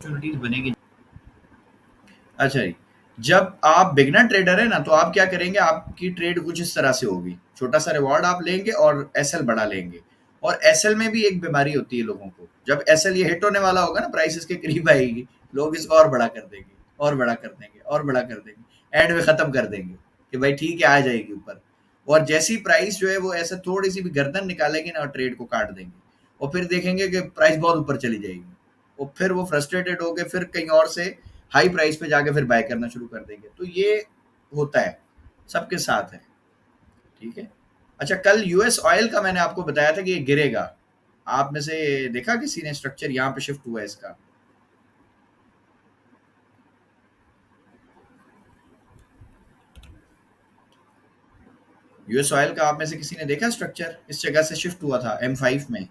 Opportunities बनेगी। अच्छा जी, जब आप बिगिनर ट्रेडर है ना, तो आप क्या करेंगे, आपकी ट्रेड कुछ इस तरह से होगी, छोटा सा रिवॉर्ड आप लेंगे और एसएल बढ़ा लेंगे। और एसएल में भी एक बीमारी होती है लोगों को, जब एसएल ये हिट होने वाला होगा ना, प्राइस इसके करीब आएगी, लोग इसको और बड़ा कर देंगे, और बड़ा कर देंगे, और बड़ा कर देंगे, एंड में खत्म कर देंगे कि भाई ठीक है आ जाएगी ऊपर। और जैसी प्राइस जो है वो ऐसे थोड़ी सी भी गर्दन निकालेगी ना, और ट्रेड को काट देंगे, और फिर देखेंगे कि प्राइस बहुत ऊपर चली जाएगी, और फिर वो फ्रस्ट्रेटेड होके फिर कहीं और से हाई प्राइस पे जाके फिर बाय करना शुरू कर देंगे। तो ये होता है, सबके साथ है। ठीक है। अच्छा, कल यूएस ऑयल का मैंने आपको बताया था कि ये गिरेगा। आप में से देखा किसी ने स्ट्रक्चर यहाँ पे शिफ्ट हुआ है इसका? यूएस ऑयल का आप में से किसी ने देखा स्ट्रक्चर इस जगह से शिफ्ट हुआ था M5 में?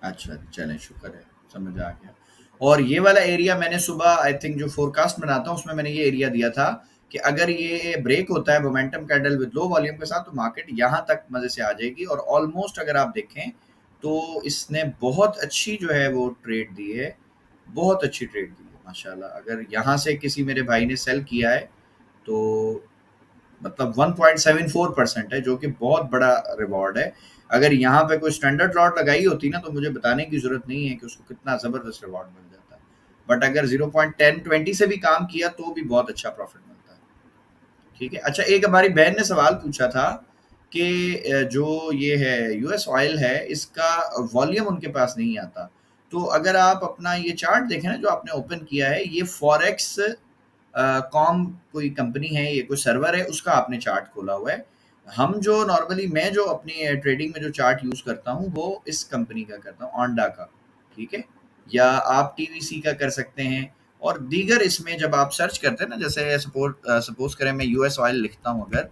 अच्छा, चलें शुक्र है, समझ आ गया। और ये वाला एरिया मैंने सुबह आई थिंक जो फ़ोरकास्ट बनाता हूँ उसमें मैंने ये एरिया दिया था कि अगर ये ब्रेक होता है momentum candle with low volume के साथ, तो मार्केट यहाँ तक मज़े से आ जाएगी। और ऑलमोस्ट अगर आप देखें तो इसने बहुत अच्छी जो है वो ट्रेड दी है, बहुत अच्छी ट्रेड दी है माशाल्लाह। अगर यहाँ से किसी मेरे भाई ने सेल किया है तो मतलब 1.74% है, जो कि बहुत बड़ा रिवॉर्ड है। अगर यहाँ पे कोई स्टैंडर्ड लॉट लगाई होती ना, तो मुझे बताने की ज़रूरत नहीं है कि उसको कितना ज़बरदस्त रिवॉर्ड मिल जाता है। बट अगर 0.10-20 से भी काम किया तो भी बहुत अच्छा प्रॉफिट मिलता है। ठीक है। अच्छा, एक हमारी बहन ने सवाल पूछा था कि जो ये है यूएस ऑयल है, इसका वॉल्यूम उनके पास नहीं आता। तो अगर आप अपना ये चार्ट देखें ना जो आपने ओपन किया है, ये फॉरेक्स कॉम कोई कंपनी है, ये कोई सर्वर है, उसका आपने चार्ट खोला हुआ है। हम जो नॉर्मली मैं जो अपनी ट्रेडिंग में जो चार्ट यूज़ करता हूँ वो इस कंपनी का करता हूँ, ओंडा का। ठीक है। या आप टीवीसी का कर सकते हैं। और दीगर इसमें जब आप सर्च करते हैं ना, जैसे सपोज करें मैं यूएस ऑयल लिखता हूँ अगर,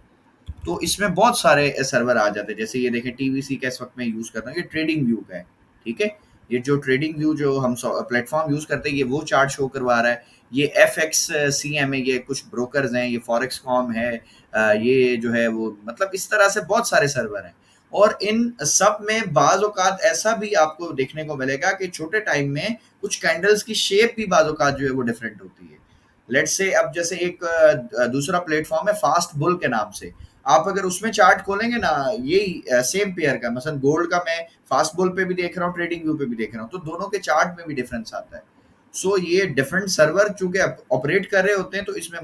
तो इसमें बहुत सारे सर्वर आ जाते हैं। जैसे ये देखें, टीवीसी का इस वक्त मैं यूज़ करता हूँ, ये ट्रेडिंग व्यू का है। ठीक है। ये जो ट्रेडिंग व्यू जो हम प्लेटफॉर्म यूज़ करते हैं, ये वो चार्ट शो करवा रहा है। ये एफ एक्स सी एम है, ये कुछ ब्रोकर्स हैं, ये फॉरेक्स कॉम है, ये जो है वो मतलब इस तरह से बहुत सारे सर्वर हैं। और इन सब में बाज़ औक़ात ऐसा भी आपको देखने को मिलेगा कि छोटे टाइम में कुछ कैंडल्स की शेप भी बाज़ औक़ात जो है वो डिफरेंट होती है। लेट्स से अब जैसे एक दूसरा प्लेटफॉर्म है फास्ट बुल के नाम से। आप अगर उसमें चार्ट खोलेंगे ना, यही सेम पेयर का, मसलन गोल्ड का मैं फास्ट बुल पे भी देख रहा हूँ, ट्रेडिंग व्यू पे भी देख रहा हूँ, तो दोनों के चार्ट में भी डिफरेंस आता है। सो ये डिफरेंट सर्वर चूंकि ऑपरेट कर रहे होते हैं, तो इसमें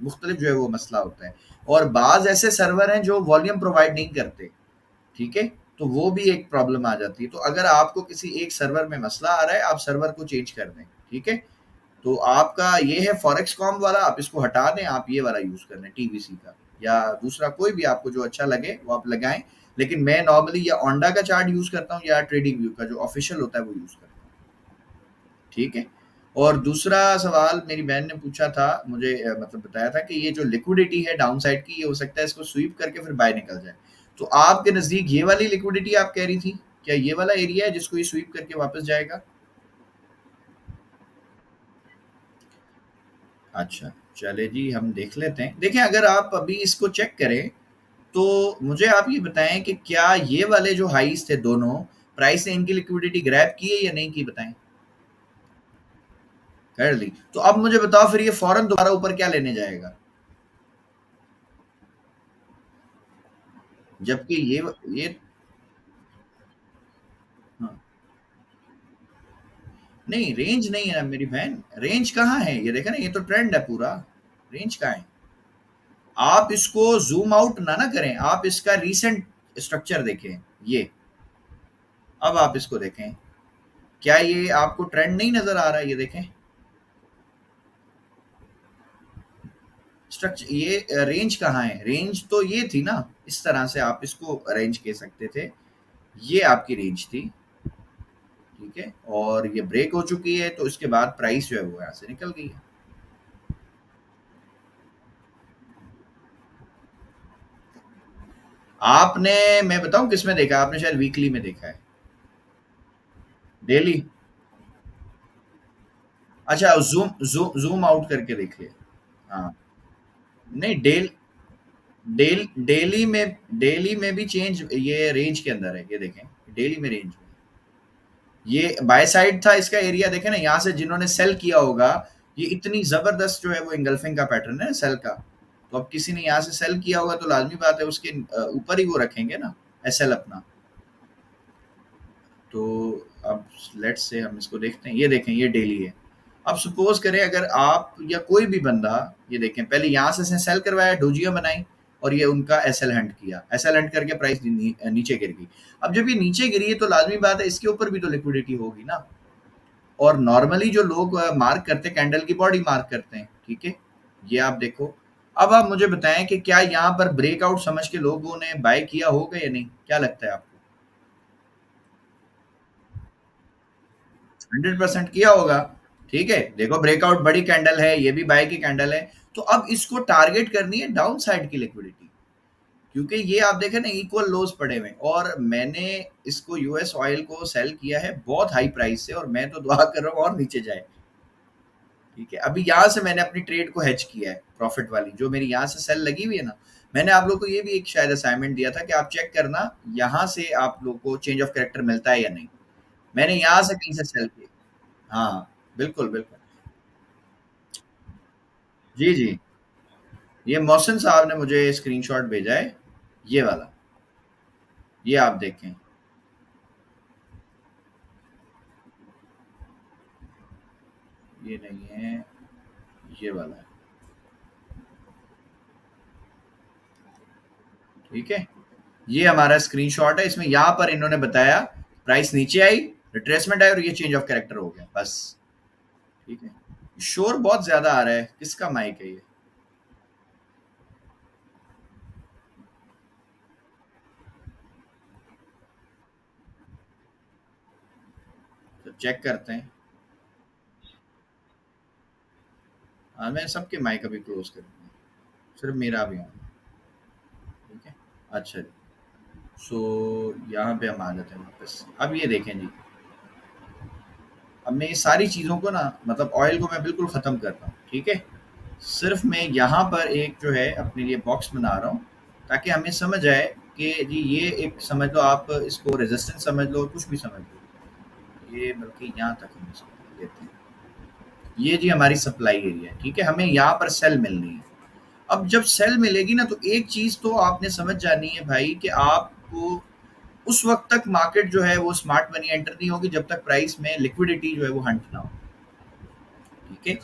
मुख्तलिफ जो है वो मसला होता है। और बाज ऐसे सर्वर हैं जो वॉल्यूम प्रोवाइड नहीं करते। ठीक है। तो वो भी एक प्रॉब्लम आ जाती है। तो अगर आपको किसी एक सर्वर में मसला आ रहा है, आप सर्वर को चेंज कर दें। ठीक है। तो आपका ये है फॉरेक्स कॉम वाला, आप इसको हटा दें, आप ये वाला यूज़ कर लें टीवीसी का, या दूसरा कोई भी आपको जो अच्छा लगे वो आप लगाएँ। लेकिन मैं नॉर्मली या ओंडा का चार्ट यूज़ करता हूँ या ट्रेडिंग व्यू का जो ऑफ़िशियल होता है वो यूज़ करता हूँ। ठीक है। और दूसरा सवाल मेरी बहन ने पूछा था, मुझे मतलब बताया था कि ये जो लिक्विडिटी है डाउनसाइड की, ये हो सकता है इसको स्वीप करके फिर बाय निकल जाए। तो आपके नज़दीक ये वाली लिक्विडिटी आप कह रही थी, क्या ये वाला एरिया है जिसको ये स्वीप करके वापस जाएगा? अच्छा, चलिए जी हम देख लेते हैं। देखिए, अगर आप अभी इसको चेक करें, तो मुझे आप ये बताएँ कि क्या ये वाले जो हाईज़ थे दोनों, प्राइस ने इनकी लिक्विडिटी ग्रैब की है या नहीं की, बताएँ? कर ली। तो अब मुझे बताओ फिर ये फ़ौरन दोबारा ऊपर क्या लेने जाएगा? जबकि ये हाँ, नहीं रेंज नहीं है मेरी बहन, रेंज कहाँ है? ये देखा ना, ये तो ट्रेंड है पूरा, रेंज कहाँ है? आप इसको ज़ूम आउट ना करें, आप इसका रीसेंट स्ट्रक्चर देखें, ये। अब आप इसको देखें, क्या ये आपको ट्रेंड नहीं नज़र आ रहा है? ये देखें। स्ट्रक्चर ये रेंज कहाँ है? रेंज तो ये थी ना, इस तरह से आप इसको रेंज कह सकते थे। ये आपकी रेंज थी। ठीक है। और ये ब्रेक हो चुकी है, तो इसके बाद प्राइस जो है वो यहाँ से निकल गई है। आपने, मैं बताऊं किस में देखा, आपने शायद वीकली में देखा है। डेली? अच्छा, जूम आउट करके देखिए। हाँ। नहीं, डेली में भी चेंज ये रेंज के अंदर है, ये देखें। डेली में रेंज में। ये बाय साइड था इसका एरिया, देखे ना यहाँ से जिन्होंने सेल किया होगा, ये इतनी जबरदस्त जो है वो इंगल्फिंग का पैटर्न है सेल का। तो अब किसी ने यहाँ से सेल किया होगा तो लाजमी बात है उसके ऊपर ही वो रखेंगे ना एसएल अपना। तो अब लेट्स से हम इसको देखते हैं, ये देखें ये डेली है। अब सपोज करें अगर आप या कोई भी बंदा, ये देखें पहले यहाँ से इसने सेल करवाया, डोजिया बनाई, और ये उनका एसएल हंट किया, एसएल हंट करके प्राइस नीचे गिर गई। अब जब ये नीचे गिरी है तो लाजमी बात है इसके ऊपर भी तो लिक्विडिटी होगी ना। और नॉर्मली जो लोग मार्क करते हैं कैंडल की बॉडी मार्क करते हैं, ठीक है। ये आप देखो। अब आप मुझे बताएं कि क्या यहाँ पर ब्रेकआउट समझ के लोगों ने बाय किया होगा या नहीं, क्या लगता है आपको? 100% किया होगा। ठीक है, देखो ब्रेकआउट बड़ी कैंडल है, ये भी बाय की कैंडल है। तो अब इसको टारगेट करनी है डाउन साइड की लिक्विडिटी, क्योंकि ये आप देखें ना इक्वल लोज पड़े हुए हैं। और मैंने इसको यूएस ऑयल को सेल किया है बहुत हाई प्राइस से, और मैं तो दुआ कर रहा हूँ और नीचे जाए। ठीक है, अभी यहाँ से मैंने अपनी ट्रेड को हेज किया है, प्रॉफिट वाली जो मेरी यहाँ से सेल लगी हुई है ना। मैंने आप लोग को ये भी एक शायद असाइनमेंट दिया था कि आप चेक करना यहाँ से आप लोग को चेंज ऑफ कैरेक्टर मिलता है या नहीं। मैंने यहाँ से कहीं से सेल किया। हाँ, बिल्कुल, बिल्कुल। जी, जी। ये मोहसिन साहब ने मुझे स्क्रीनशॉट भेजा है, ये वाला। ये आप देखें। ये नहीं है, ये वाला है। ठीक है? ये हमारा स्क्रीनशॉट है, इसमें यहाँ पर इन्होंने बताया प्राइस नीचे आई, रिट्रेसमेंट आई और ये चेंज ऑफ कैरेक्टर हो गया, बस। ठीक है? शोर बहुत ज़्यादा आ रहा है, किसका माइक है ये? तो चेक करते हैं। हाँ, मैं सबके माइक अभी क्लोज़ कर दूँगा, सिर्फ मेरा अभी ऑन है। ठीक है? अच्छा जी। सो यहाँ पे हम आ जाते हैं वापस। अब ये देखें जी, अब मैं ये सारी चीज़ों को ना, मतलब ऑयल को मैं बिल्कुल ख़त्म कर रहा हूँ, ठीक है? सिर्फ मैं यहाँ पर एक जो है अपने लिए बॉक्स बना रहा हूँ, ताकि हमें समझ आए कि जी ये एक, समझ लो आप इसको रेजिस्टेंस समझ लो, कुछ भी समझ लो। ये बल्कि यहाँ तक हम इसको लेते हैं। ये जी हमारी सप्लाई एरिया है, ठीक है? हमें यहाँ पर सेल मिलनी है। अब जब सेल मिलेगी ना तो एक चीज़ तो आपने समझ जानी है भाई, कि आपको उस वक़्त तक मार्केट जो है वो स्मार्ट मनी एंटर नहीं होगी जब तक प्राइस में लिक्विडिटी जो है वो हंट ना हो, ठीक है?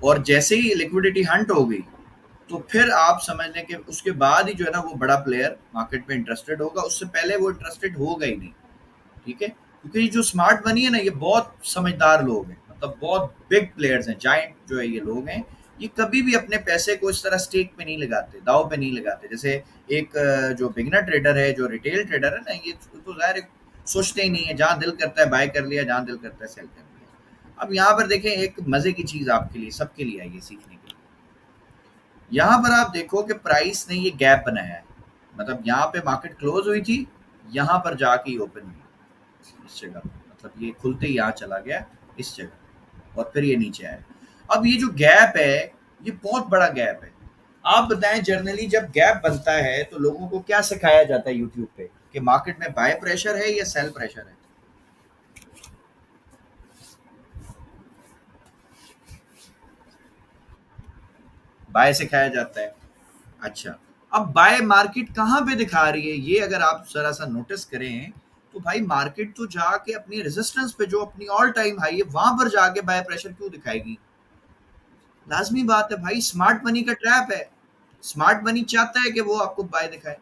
और जैसे ही लिक्विडिटी हंट हो गई, तो फिर आप समझ लें कि उसके बाद ही जो है ना वो बड़ा प्लेयर मार्केट में इंटरेस्टेड होगा, उससे पहले वो इंटरेस्टेड होगा ही नहीं, ठीक है? क्योंकि ये जो स्मार्ट मनी है ना, ये बहुत समझदार लोग हैं, मतलब बहुत बिग प्लेयर्स हैं, जायंट जो है ये लोग हैं। ये कभी भी अपने पैसे को इस तरह स्टेक पे नहीं लगाते, दाव पे नहीं लगाते। जैसे एक जो बिगनर ट्रेडर है, जो रिटेल ट्रेडर है ना, ये तो ज़ाहिर है सोचते ही नहीं है, जहाँ दिल करता है बाय कर लिया, जहाँ दिल करता है सेल कर लिया। अब यहाँ पर देखें एक मज़े की चीज़ आपके लिए, सबके लिए आई है सीखने के लिए। यहाँ पर आप देखो कि प्राइस ने ये गैप बनाया है, मतलब यहाँ पे मार्केट क्लोज हुई थी, यहाँ पर जाके ही ओपन हुई इस जगह पे, मतलब ये खुलते ही यहाँ चला गया इस जगह, और फिर ये नीचे आया। अब ये जो गैप है, ये बहुत बड़ा गैप है। आप बताएं जर्नली जब गैप बनता है तो लोगों को क्या सिखाया जाता है यूट्यूब पे, कि मार्केट में बाय प्रेशर है या सेल प्रेशर है? बाय सिखाया जाता है। अच्छा, अब बाय मार्केट कहाँ पे दिखा रही है, ये अगर आप जरा सा नोटिस करें, तो भाई मार्केट तो जाके अपनी रेजिस्टेंस पे, जो अपनी ऑल टाइम हाई है, वहां पर जाके बाय प्रेशर क्यों दिखाएगी? लाजमी बात है भाई, स्मार्ट मनी का ट्रैप है। स्मार्ट मनी चाहता है कि वो आपको बाय दिखाए।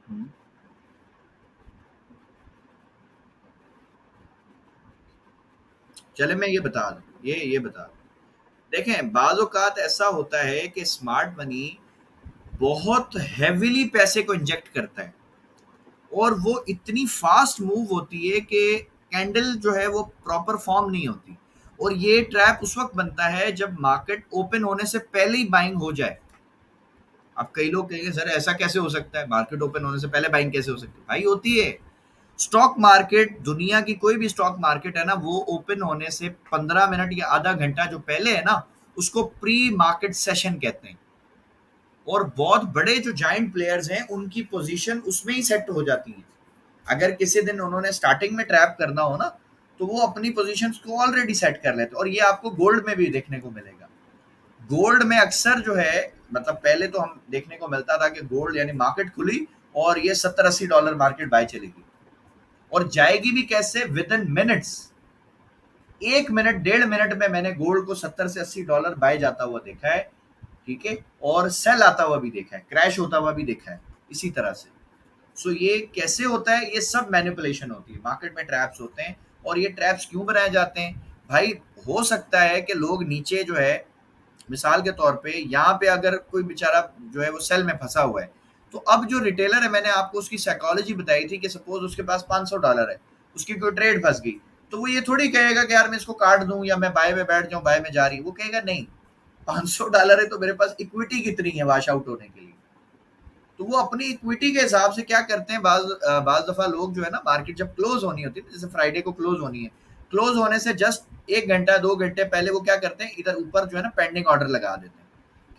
हम्म, चले मैं ये बता दूं, ये बता दूं। देखें बाज़ औक़ात ऐसा होता है कि स्मार्ट मनी बहुत हेवीली पैसे को इंजेक्ट करता है, और वो इतनी फास्ट मूव होती है कि कैंडल जो है वो प्रॉपर फॉर्म नहीं होती। और ये ट्रैप उस वक्त बनता है जब मार्केट ओपन होने से पहले ही बाइंग हो जाए। अब कई लोग कहेंगे सर ऐसा कैसे हो सकता है, मार्केट ओपन होने से पहले बाइंग कैसे हो सकती है? भाई होती है। स्टॉक मार्केट, दुनिया की कोई भी स्टॉक मार्केट है ना, वो ओपन होने से 15 मिनट या आधा घंटा जो पहले है ना, उसको प्री मार्केट सेशन कहते हैं। और बहुत बड़े जो जाइंट प्लेयर्स हैं उनकी पोजीशन उसमें ही सेट हो जाती है। अगर किसी दिन उन्होंने स्टार्टिंग में ट्रैप करना हो ना, तो वो अपनी पोजीशंस को ऑलरेडी सेट कर लेते हैं। और ये आपको गोल्ड में भी देखने को मिलेगा। गोल्ड में अक्सर जो है, मतलब पहले तो हम देखने को मिलता था कि गोल्ड यानी मार्केट खुली और ये 70-80 डॉलर मार्केट बाय चलेगी, और जाएगी भी कैसे, with in minutes. 1 minute 1.5 minute में मैंने गोल्ड को 70 से 80 डॉलर बाय जाता हुआ देखा है। ठीक है, और सेल आता हुआ भी देखा है, क्रैश होता हुआ भी देखा है, इसी तरह से। सो ये कैसे होता है, ये सब मैनिपुलेशन होती है, मार्केट में ट्रैप्स होते हैं। और ये ट्रैप्स क्यों बनाए जाते हैं भाई? हो सकता है कि लोग नीचे जो है, मिसाल के तौर पे यहाँ पे अगर कोई बेचारा जो है वो सेल में फंसा हुआ है, तो अब जो रिटेलर है, मैंने आपको उसकी साइकोलॉजी बताई थी कि सपोज उसके पास 500 डॉलर है, उसकी कोई ट्रेड फंस गई, तो वो ये थोड़ी कहेगा कि यार मैं इसको काट दूं या मैं बाय में बैठ जाऊं, बाय में जा रही, वो कहेगा नहीं, 500 डॉलर है तो मेरे पास इक्विटी कितनी है वॉश आउट होने के लिए। तो वो अपनी इक्विटी के हिसाब से क्या करते हैं, बाज दफा लोग जो है ना, मार्केट जब क्लोज होनी होती है, जैसे फ्राइडे को क्लोज होनी है, क्लोज होने से जस्ट 1 घंटा 2 घंटे पहले वो क्या करते हैं, इधर ऊपर जो है ना पेंडिंग ऑर्डर लगा देते हैं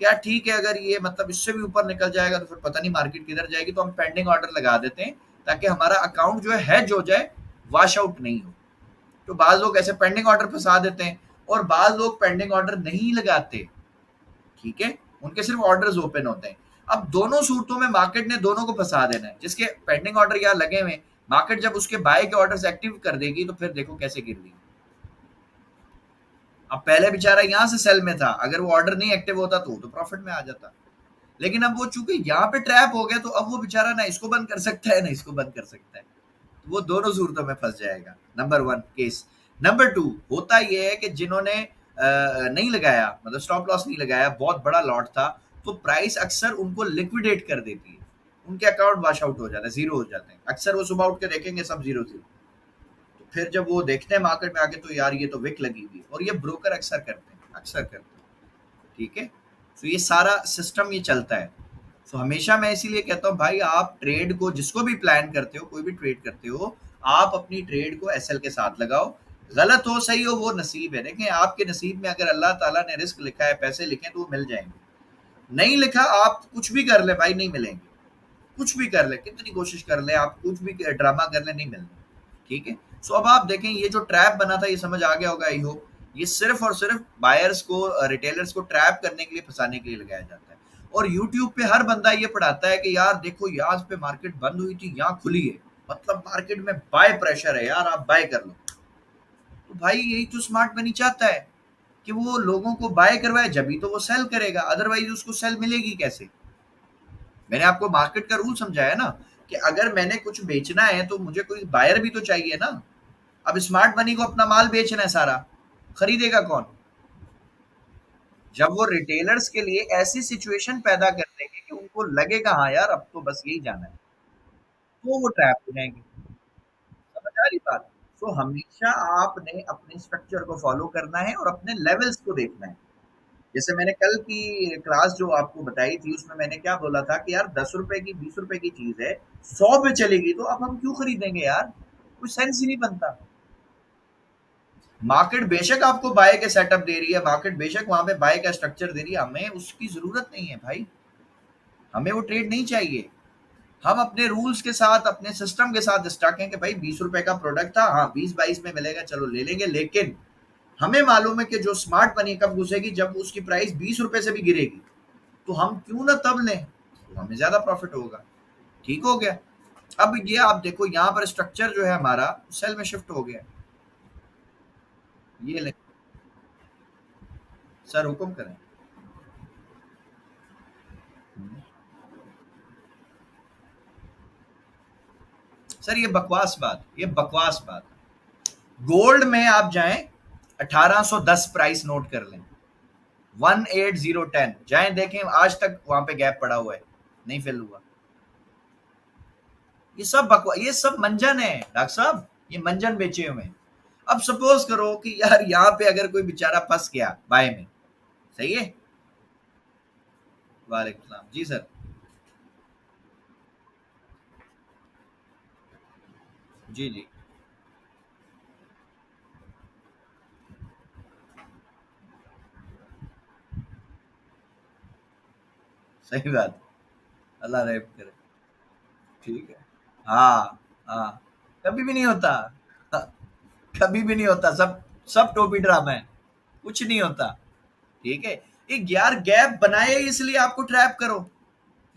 कि यार ठीक है, अगर ये मतलब इससे भी ऊपर निकल जाएगा तो फिर पता नहीं मार्केट किधर जाएगी, तो हम पेंडिंग ऑर्डर लगा देते हैं ताकि हमारा अकाउंट जो है हैज हो जाए, वॉश आउट नहीं हो। तो बाज लोग ऐसे पेंडिंग ऑर्डर फंसा देते हैं, और बाज लोग पेंडिंग ऑर्डर नहीं लगाते। ठीक है, उनके सिर्फ ऑर्डर्स ओपन होते हैं। अब दोनों सूरतों में मार्केट ने दोनों को फंसा देना है, जिसके पेंडिंग ऑर्डर यहाँ लगे हुए, मार्केट जब उसके बाय के ऑर्डर्स एक्टिव कर देगी तो फिर देखो कैसे गिर रही। अब पहले बेचारा यहाँ से सेल में था, अगर वो ऑर्डर नहीं एक्टिव होता तो वो तो प्रॉफिट में आ जाता। लेकिन अब वो चूंकि यहाँ पे ट्रैप हो गया, तो अब वो बेचारा ना इसको बंद कर सकता है ना इसको बंद कर सकता है, तो वो दोनों सूरतों में फंस जाएगा। Number one case. Number two, होता ये है कि जिन्होंने नहीं लगाया, मतलब स्टॉप लॉस नहीं लगाया, बहुत बड़ा लॉट था, तो प्राइस अक्सर उनको लिक्विडेट कर देती है, उनके अकाउंट वॉश आउट हो जाता है, जीरो हो जाते हैं। अक्सर वो सुबह उठ के देखेंगे सब जीरो जीरो। तो फिर जब वो देखते हैं मार्केट में आके, तो यार ये तो विक लगी हुई है, और ये ब्रोकर अक्सर करते हैं, अक्सर करते हैं। ठीक है, तो ये सारा सिस्टम ये चलता है। सो हमेशा मैं इसीलिए कहता हूँ भाई, आप ट्रेड को जिसको भी प्लान करते हो, कोई भी ट्रेड करते हो, आप अपनी ट्रेड को एसएल के साथ लगाओ। गलत हो सही हो वो नसीब है, देखें आपके नसीब में अगर अल्लाह ताला ने रिस्क लिखा है, पैसे लिखे हैं, तो वो मिल जाएंगे। नहीं लिखा, आप कुछ भी कर ले भाई, नहीं मिलेंगे। कुछ भी कर ले, कितनी कोशिश कर ले, आप कुछ भी ड्रामा कर ले, नहीं मिलना। ठीक है, सो अब आप देखें, ये जो ट्रैप बना था, ये समझ आ गया होगा आई होप। ये सिर्फ और सिर्फ बायर्स को, रिटेलर्स को ट्रैप करने के लिए, फंसाने के लिए लगाया जाता है। और यूट्यूब पे हर बंदा ये पढ़ाता है कि यार देखो, यहाँ पे मार्केट बंद हुई थी, यहाँ खुली है, मतलब मार्केट में बाय प्रेशर है यार, आप बाय कर लो। तो भाई यही तो स्मार्ट मनी चाहता है, कि वो लोगों को बाय करवाए, जब भी तो वो सेल करेगा, अदरवाइज उसको सेल मिलेगी कैसे। मैंने आपको मार्केट का रूल समझाया ना, कि अगर मैंने कुछ बेचना है तो मुझे कोई बायर भी तो चाहिए ना। अब स्मार्ट मनी को अपना माल बेचना है सारा, खरीदेगा कौन? जब वो रिटेलर्स के लिए ऐसी सिचुएशन पैदा कर देंगे कि उनको लगेगा हाँ यार अब तो बस यही जाना है, तो वो ट्रैप हो जाएंगे। समझ आ रही बात? तो हमेशा आपने अपने स्ट्रक्चर को फॉलो करना है और अपने लेवल्स को देखना है। जैसे मैंने कल की क्लास जो आपको बताई थी, उसमें मैंने क्या बोला था कि यार 10 रुपए की 20 रुपए की चीज है, 100 पे चलेगी, तो अब हम क्यों खरीदेंगे यार? कोई सेंस ही नहीं बनता। मार्केट बेशक आपको बाय के सेटअप दे रही है, मार्केट बेशक वहां पे बाय का स्ट्रक्चर दे रही है, हमें उसकी जरूरत नहीं है भाई। हमें वो ट्रेड नहीं चाहिए। हम अपने रूल्स के साथ, अपने सिस्टम के साथ स्टक हैं कि भाई 20 रुपए का प्रोडक्ट था, हाँ 20-22 में मिलेगा, चलो ले लेंगे। लेकिन हमें मालूम है कि जो स्मार्ट मनी कब घुसेगी, जब उसकी प्राइस 20 रुपए से भी गिरेगी, तो हम क्यों ना तब लें, तो हमें ज्यादा प्रॉफिट होगा। ठीक हो गया। अब ये आप देखो, यहाँ पर स्ट्रक्चर जो है हमारा सेल में शिफ्ट हो गया। ये ले सर, हुक्म करें। सर ये बकवास बात, ये बकवास बात। गोल्ड में आप जाएं, 1810 प्राइस नोट कर लें, 18010 जाएं, देखें आज तक वहां पे गैप पड़ा हुआ है, नहीं फिल हुआ। ये सब बकवास, ये सब मंजन है डॉक्टर साहब, ये मंजन बेचे हुए हैं। अब सपोज करो कि यार यहाँ पे अगर कोई बेचारा फंस गया बाय में, सही है। वालेकुम सलाम जी सर। जी जी। सही बात। अल्लाह रहम करे। ठीक है। हाँ, हाँ। कभी भी नहीं होता। हाँ, कभी भी नहीं होता। सब सब टोपी ड्रामा है। कुछ नहीं होता। ठीक है। एक यार गैप बनाए इसलिए आपको ट्रैप करो।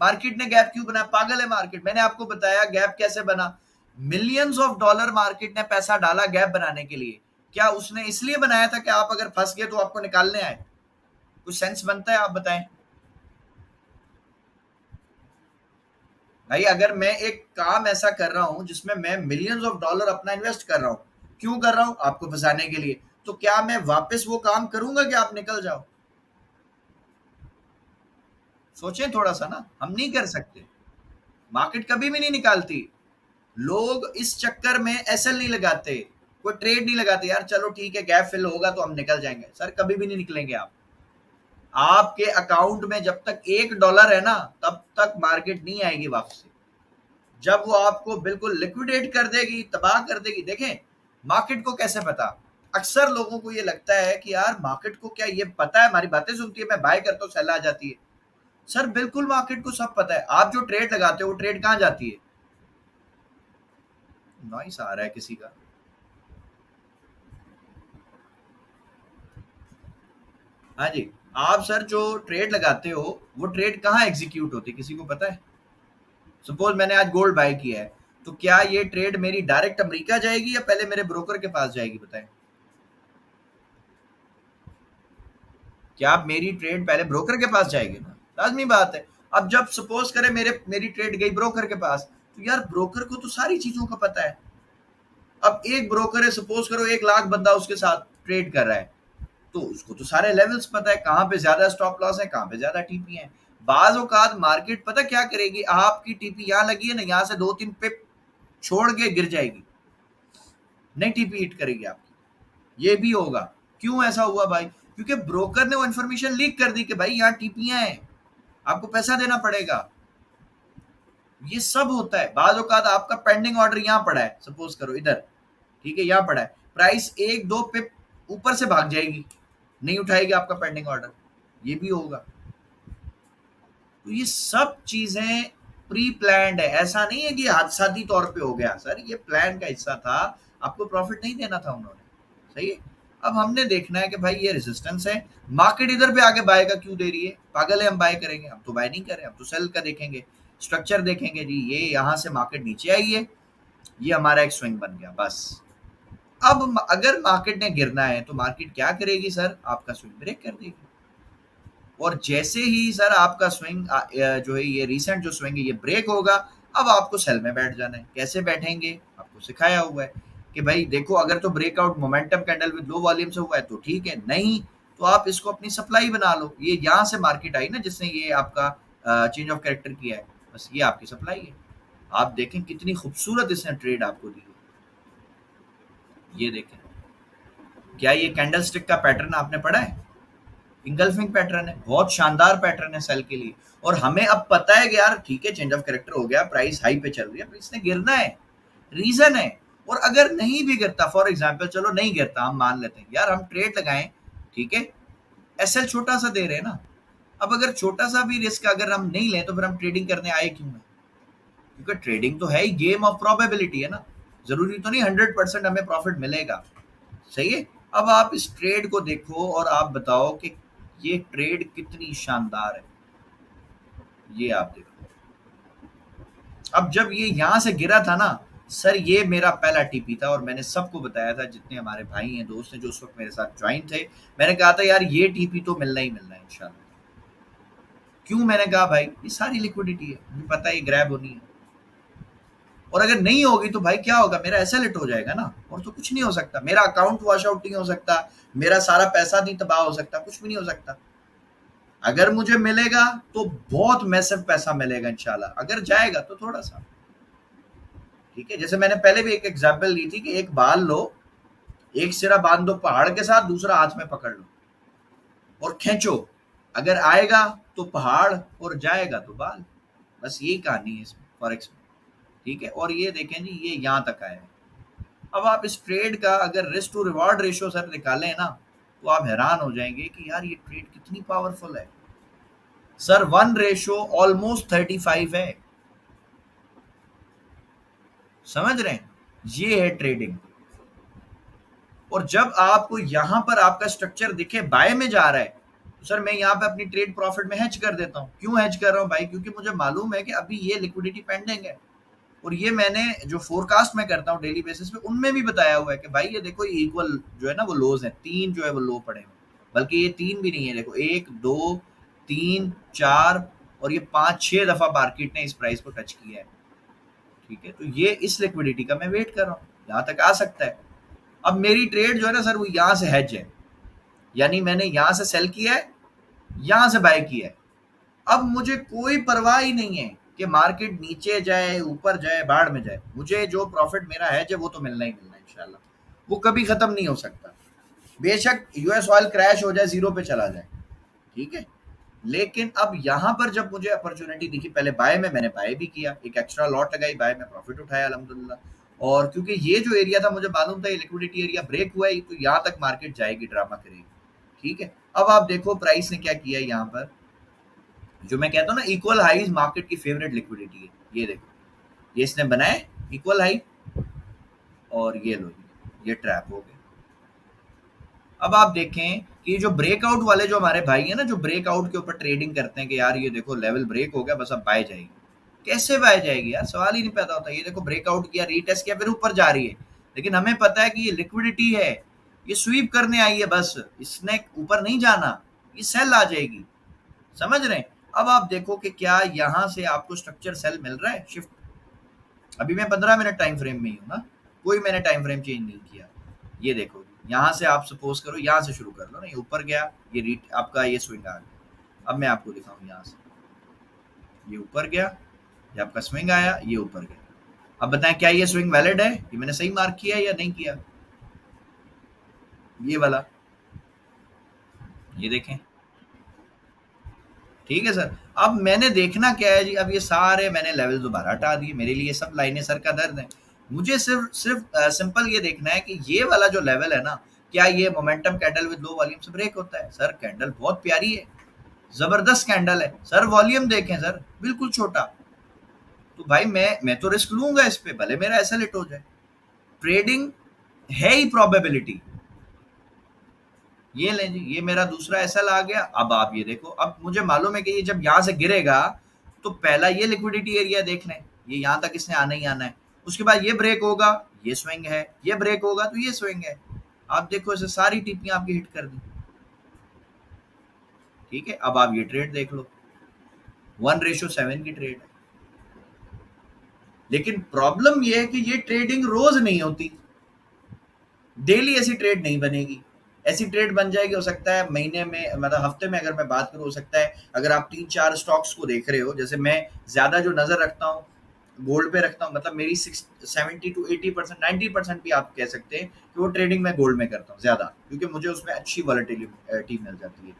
मार्केट ने गैप क्यों बनाया? पागल है मार्केट। मैंने आपको बताया गैप कैसे बना। मिलियंस ऑफ डॉलर मार्केट ने पैसा डाला गैप बनाने के लिए। क्या उसने इसलिए बनाया था कि आप अगर फंस गए तो आपको निकालने आए? कुछ सेंस बनता है? आप बताएं। भाई अगर मैं एक काम ऐसा कर रहा हूं जिसमें मैं मिलियंस ऑफ डॉलर अपना इन्वेस्ट कर रहा हूं, क्यों कर रहा हूं? आपको फंसाने के लिए। तो क्या मैं वापस वो काम करूंगा कि आप निकल जाओ? सोचें थोड़ा सा ना। हम नहीं कर सकते। मार्केट कभी भी नहीं निकालती। लोग इस चक्कर में एसएल नहीं लगाते, कोई ट्रेड नहीं लगाते। यार चलो ठीक है, गैप फिल होगा तो हम निकल जाएंगे। सर कभी भी नहीं निकलेंगे आप। आपके अकाउंट में जब तक $1 है ना, तब तक मार्केट नहीं आएगी वापसी। जब वो आपको बिल्कुल लिक्विडेट कर देगी, तबाह कर देगी। देखें मार्केट को कैसे पता। अक्सर लोगों को ये लगता है कि यार मार्केट को क्या ये पता है, हमारी बातें सुनती है, मैं बाय करता हूँ सेल आ जाती है। सर बिल्कुल मार्केट को सब पता है। आप जो ट्रेड लगाते हो वो ट्रेड कहाँ जाती है? नॉइस आ रहा है किसी का। हाँ जी। आप सर जो ट्रेड लगाते हो वो ट्रेड कहाँ एग्जीक्यूट होती है, किसी को पता है? सपोज मैंने आज गोल्ड बाय किया है, तो क्या ये ट्रेड मेरी डायरेक्ट अमेरिका जाएगी या पहले मेरे ब्रोकर के पास जाएगी? बताएं। क्या आप मेरी ट्रेड पहले ब्रोकर के पास जाएगी ना? लाजमी बात है। अब जब सपोज करें मेरी ट्रेड गई ब्रोकर के पास, तो यार ब्रोकर को तो सारी चीजों का पता है। अब एक ब्रोकर है, सपोज करो 1 लाख बंदा उसके साथ ट्रेड कर रहा है, तो उसको तो सारे लेवल्स पता है, कहाँ पे ज्यादा स्टॉप लॉस है, कहाँ पे ज्यादा टीपी है। बाज औकात मार्केट पता क्या करेगी, आपकी टीपी यहाँ लगी है ना, यहाँ से 2-3 पिप छोड़ के गिर जाएगी, नहीं टीपी हिट करेगी आपकी। ये भी होगा। क्यों ऐसा हुआ भाई? क्योंकि ब्रोकर ने वो इन्फॉर्मेशन लीक कर दी कि भाई यहाँ टीपियां हैं, आपको पैसा देना पड़ेगा। ये सब होता है। बाज औकात आपका पेंडिंग ऑर्डर यहाँ पड़ा है, सपोज करो इधर, ठीक है, यहाँ पड़ा है, प्राइस 1-2 पिप ऊपर से भाग जाएगी, नहीं उठाएगी आपका पेंडिंग ऑर्डर। ये भी होगा। तो ये सब चीजें प्री प्लान्ड है। ऐसा नहीं है कि हादसाती तौर पे हो गया। सर ये प्लान का हिस्सा था। आपको प्रॉफिट नहीं देना था उन्होंने। सही है। अब हमने देखना है कि भाई ये रेजिस्टेंस है, मार्केट इधर पे आके बाय का क्यों दे रही है? पागल है हम बाय करेंगे? हम तो बाय नहीं कर रहे, हम तो सेल का देखेंगे, स्ट्रक्चर देखेंगे जी। ये यहाँ से मार्केट नीचे आई है, ये हमारा एक स्विंग बन गया बस। अब अगर मार्केट ने गिरना है तो मार्केट क्या करेगी सर? आपका स्विंग ब्रेक कर देगी। और जैसे ही सर आपका स्विंग जो है, ये रीसेंट जो स्विंग है ये ब्रेक होगा, अब आपको सेल में बैठ जाना है। कैसे बैठेंगे? आपको सिखाया हुआ है कि भाई देखो, अगर तो breakout momentum candle with low volume से हुआ है तो ठीक है, नहीं तो आप इसको अपनी सप्लाई बना लो। ये यहाँ से मार्केट आई ना जिसने ये आपका चेंज ऑफ कैरेक्टर किया है, बस ये आपकी सप्लाई है। आप देखें कितनी खूबसूरत इसने ट्रेड आपको दी है। ये देखें, क्या ये कैंडल स्टिक का पैटर्न आपने पढ़ा है? इंगल्फिंग पैटर्न है, बहुत शानदार पैटर्न है सेल के लिए। और हमें अब पता है कि यार ठीक है, चेंज ऑफ कैरेक्टर हो गया, प्राइस हाई पे चल रही है, पर इसने गिरना है, रीजन है। और अगर नहीं भी गिरता, फॉर एग्जांपल चलो नहीं गिरता, हम मान लेते हैं यार हम ट्रेड लगाएं, ठीक है, एसएल छोटा सा दे रहे हैं ना। अब अगर छोटा सा भी रिस्क अगर हम नहीं लें तो फिर हम ट्रेडिंग करने आए क्यों है? क्योंकि ट्रेडिंग तो है ही गेम ऑफ प्रोबेबिलिटी है ना। जरूरी तो नहीं 100% हमें प्रॉफिट मिलेगा। सही है। अब आप इस ट्रेड को देखो और आप बताओ कि ये ट्रेड कितनी शानदार है। ये आप देखो। अब जब ये यहां से गिरा था ना, सर ये मेरा पहला टीपी था और मैंने सबको बताया था, जितने हमारे भाई हैं, दोस्त हैं जो उस वक्त मेरे साथ ज्वाइन थे, मैंने कहा था यार ये टीपी तो मिलना ही मिलना है इंशाल्लाह। क्यों? मैंने कहा भाई ये सारी लिक्विडिटी है, मुझे पता है ये ग्रैब होनी है। और अगर नहीं होगी तो भाई क्या होगा? मेरा ऐसा लिट हो जाएगा ना, और तो कुछ नहीं हो सकता। मेरा अकाउंट वॉश आउट नहीं हो सकता, मेरा सारा पैसा नहीं तबाह हो सकता, कुछ भी नहीं हो सकता। अगर मुझे मिलेगा तो बहुत मैसिव पैसा मिलेगा इंशाल्लाह, अगर जाएगा तो थोड़ा सा। ठीक है। जैसे मैंने पहले भी एक एग्जांपल ली थी कि एक बाल लो, एक सिरा बांध दो पहाड़ के साथ, दूसरा हाथ में पकड़ लो और खींचो। अगर आएगा तो पहाड़ और जाएगा तो बाल। बस यही कहानी है इसमें, फॉरेक्स में। ठीक है। और ये देखें जी, ये यहाँ तक आया है। अब आप इस ट्रेड का अगर risk to reward ratio sir निकालें ना, तो आप हैरान हो जाएंगे कि यार ये ट्रेड कितनी पावरफुल है। सर 1 रेशो ऑलमोस्ट 35 है। समझ रहे हैं? ये है ट्रेडिंग। और जब आपको यहां पर आपका स्ट्रक्चर दिखे बाय में जा रहा है, तो सर मैं यहाँ पे अपनी ट्रेड प्रॉफिट में हेज कर देता हूँ। क्यों हेज कर रहा हूँ भाई? क्योंकि मुझे मालूम है कि अभी ये लिक्विडिटी पेंडिंग है। और ये मैंने जो फोरकास्ट में करता हूँ डेली बेसिस पे, उनमें भी बताया हुआ है कि भाई ये देखो, ये इक्वल जो है ना वो लोज है, 3 जो है वो लो पड़े हुए, बल्कि ये 3 भी नहीं है, देखो 1 2 3 4 और ये 5 6 दफा मार्केट ने इस प्राइस को टच किया है। ठीक है, तो ये इस लिक्विडिटी का मैं वेट कर रहा हूँ, यहाँ तक आ सकता है। अब मेरी ट्रेड जो है ना सर, वो यहाँ से हेज है, यानी मैंने यहाँ से सेल किया है, यहाँ से बाय किया है। अब मुझे कोई परवाह ही नहीं है कि मार्केट नीचे जाए ऊपर जाए बाढ़ में जाए, मुझे जो प्रॉफिट मेरा है जो वो तो मिलना ही मिलना है इंशाल्लाह। वो कभी खत्म नहीं हो सकता, बेशक यूएस ऑयल क्रैश हो जाए, जीरो पे चला जाए। ठीक है, लेकिन अब यहाँ पर जब मुझे अपॉर्चुनिटी दिखी, पहले बाय में मैंने बाय भी किया, एक एक्स्ट्रा लॉट लगाई, बाय में प्रॉफिट उठाया अल्हम्दुलिल्लाह। और क्योंकि ये जो एरिया था मुझे मालूम था ये लिक्विडिटी एरिया ब्रेक हुआ है, तो यहाँ तक मार्केट जाएगी, ड्रामा करेगी। ठीक है, अब आप देखो प्राइस ने क्या किया यहाँ पर, जो मैं कहता हूँ ना इक्वल हाईज मार्केट की फेवरेट लिक्विडिटी है। ये देखो, ये इसने बनाए इक्वल हाई, और ये लो ये ट्रैप हो गया। अब आप देखें कि जो ब्रेकआउट वाले जो हमारे भाई हैं ना, जो ब्रेकआउट के ऊपर ट्रेडिंग करते हैं कि यार ये देखो लेवल ब्रेक हो गया, बस अब बाय जाएगी। कैसे बाय जाएगी यार? सवाल ही नहीं पैदा होता। ये देखो ब्रेकआउट किया, रीटेस्ट किया, फिर ऊपर जा रही है, लेकिन हमें पता है कि ये लिक्विडिटी है, ये स्वीप करने आई है, बस इसने ऊपर नहीं जाना, ये सेल आ जाएगी। समझ रहे हैं? अब आप देखो कि क्या यहाँ से आपको स्ट्रक्चर सेल मिल रहा है शिफ्ट। अभी मैं 15 मिनट टाइम फ्रेम में ही हूँ ना, कोई मैंने टाइम फ्रेम चेंज नहीं किया। ये देखो, यहाँ से आप सपोज करो यहाँ से शुरू कर लो ना, ये ऊपर गया, ये रीट आपका ये स्विंग आ गया। अब मैं आपको दिखाऊँ, यहाँ से ये ऊपर गया, ये आपका स्विंग आया, ये ऊपर गया। अब बताएं क्या ये स्विंग वैलिड है? ये मैंने सही मार्क किया या नहीं किया? ये वाला, ये देखें। ठीक है सर, अब मैंने देखना क्या है जी, अब ये सारे मैंने लेवल दोबारा हटा दिए, मेरे लिए सब लाइनें सर का दर्द है। मुझे सिर्फ सिर्फ सिंपल ये देखना है कि ये वाला जो लेवल है ना, क्या ये momentum candle with low volume से ब्रेक होता है? सर कैंडल बहुत प्यारी है, जबरदस्त कैंडल है सर, वॉल्यूम देखें सर बिल्कुल छोटा। तो भाई मैं तो रिस्क लूंगा इस पे, भले मेरा ऐसा लेट हो जाए। ट्रेडिंग है ही प्रोबेबिलिटी। ये लें जी, ये मेरा दूसरा एसएल आ गया। अब आप ये देखो, अब मुझे मालूम है कि ये जब यहाँ से गिरेगा तो पहला ये लिक्विडिटी एरिया देख लें, ये यहाँ तक इसने आना ही आना है। उसके बाद ये ब्रेक होगा, ये स्विंग है, ये ब्रेक होगा तो ये स्विंग है। आप देखो इसे सारी टिप्पियां आपकी हिट कर दी। ठीक है, अब आप ये ट्रेड देख लो, 1:7 की ट्रेड है। लेकिन प्रॉब्लम ये है कि ये ट्रेडिंग रोज नहीं होती, डेली ऐसी ट्रेड नहीं बनेगी। ऐसी ट्रेड बन जाएगी हो सकता है महीने में, मतलब हफ्ते में अगर मैं बात करूं, हो सकता है अगर आप 3 4 स्टॉक्स को देख रहे हो, जैसे मैं ज्यादा जो नजर रखता हूँ गोल्ड पे रखता हूँ, मतलब मेरी 70 to 80%, 90% भी आप कह सकते हैं कि वो ट्रेडिंग मैं गोल्ड में करता हूँ ज्यादा, क्योंकि मुझे उसमें अच्छी वॉलेटिलिटी मिल जाती है।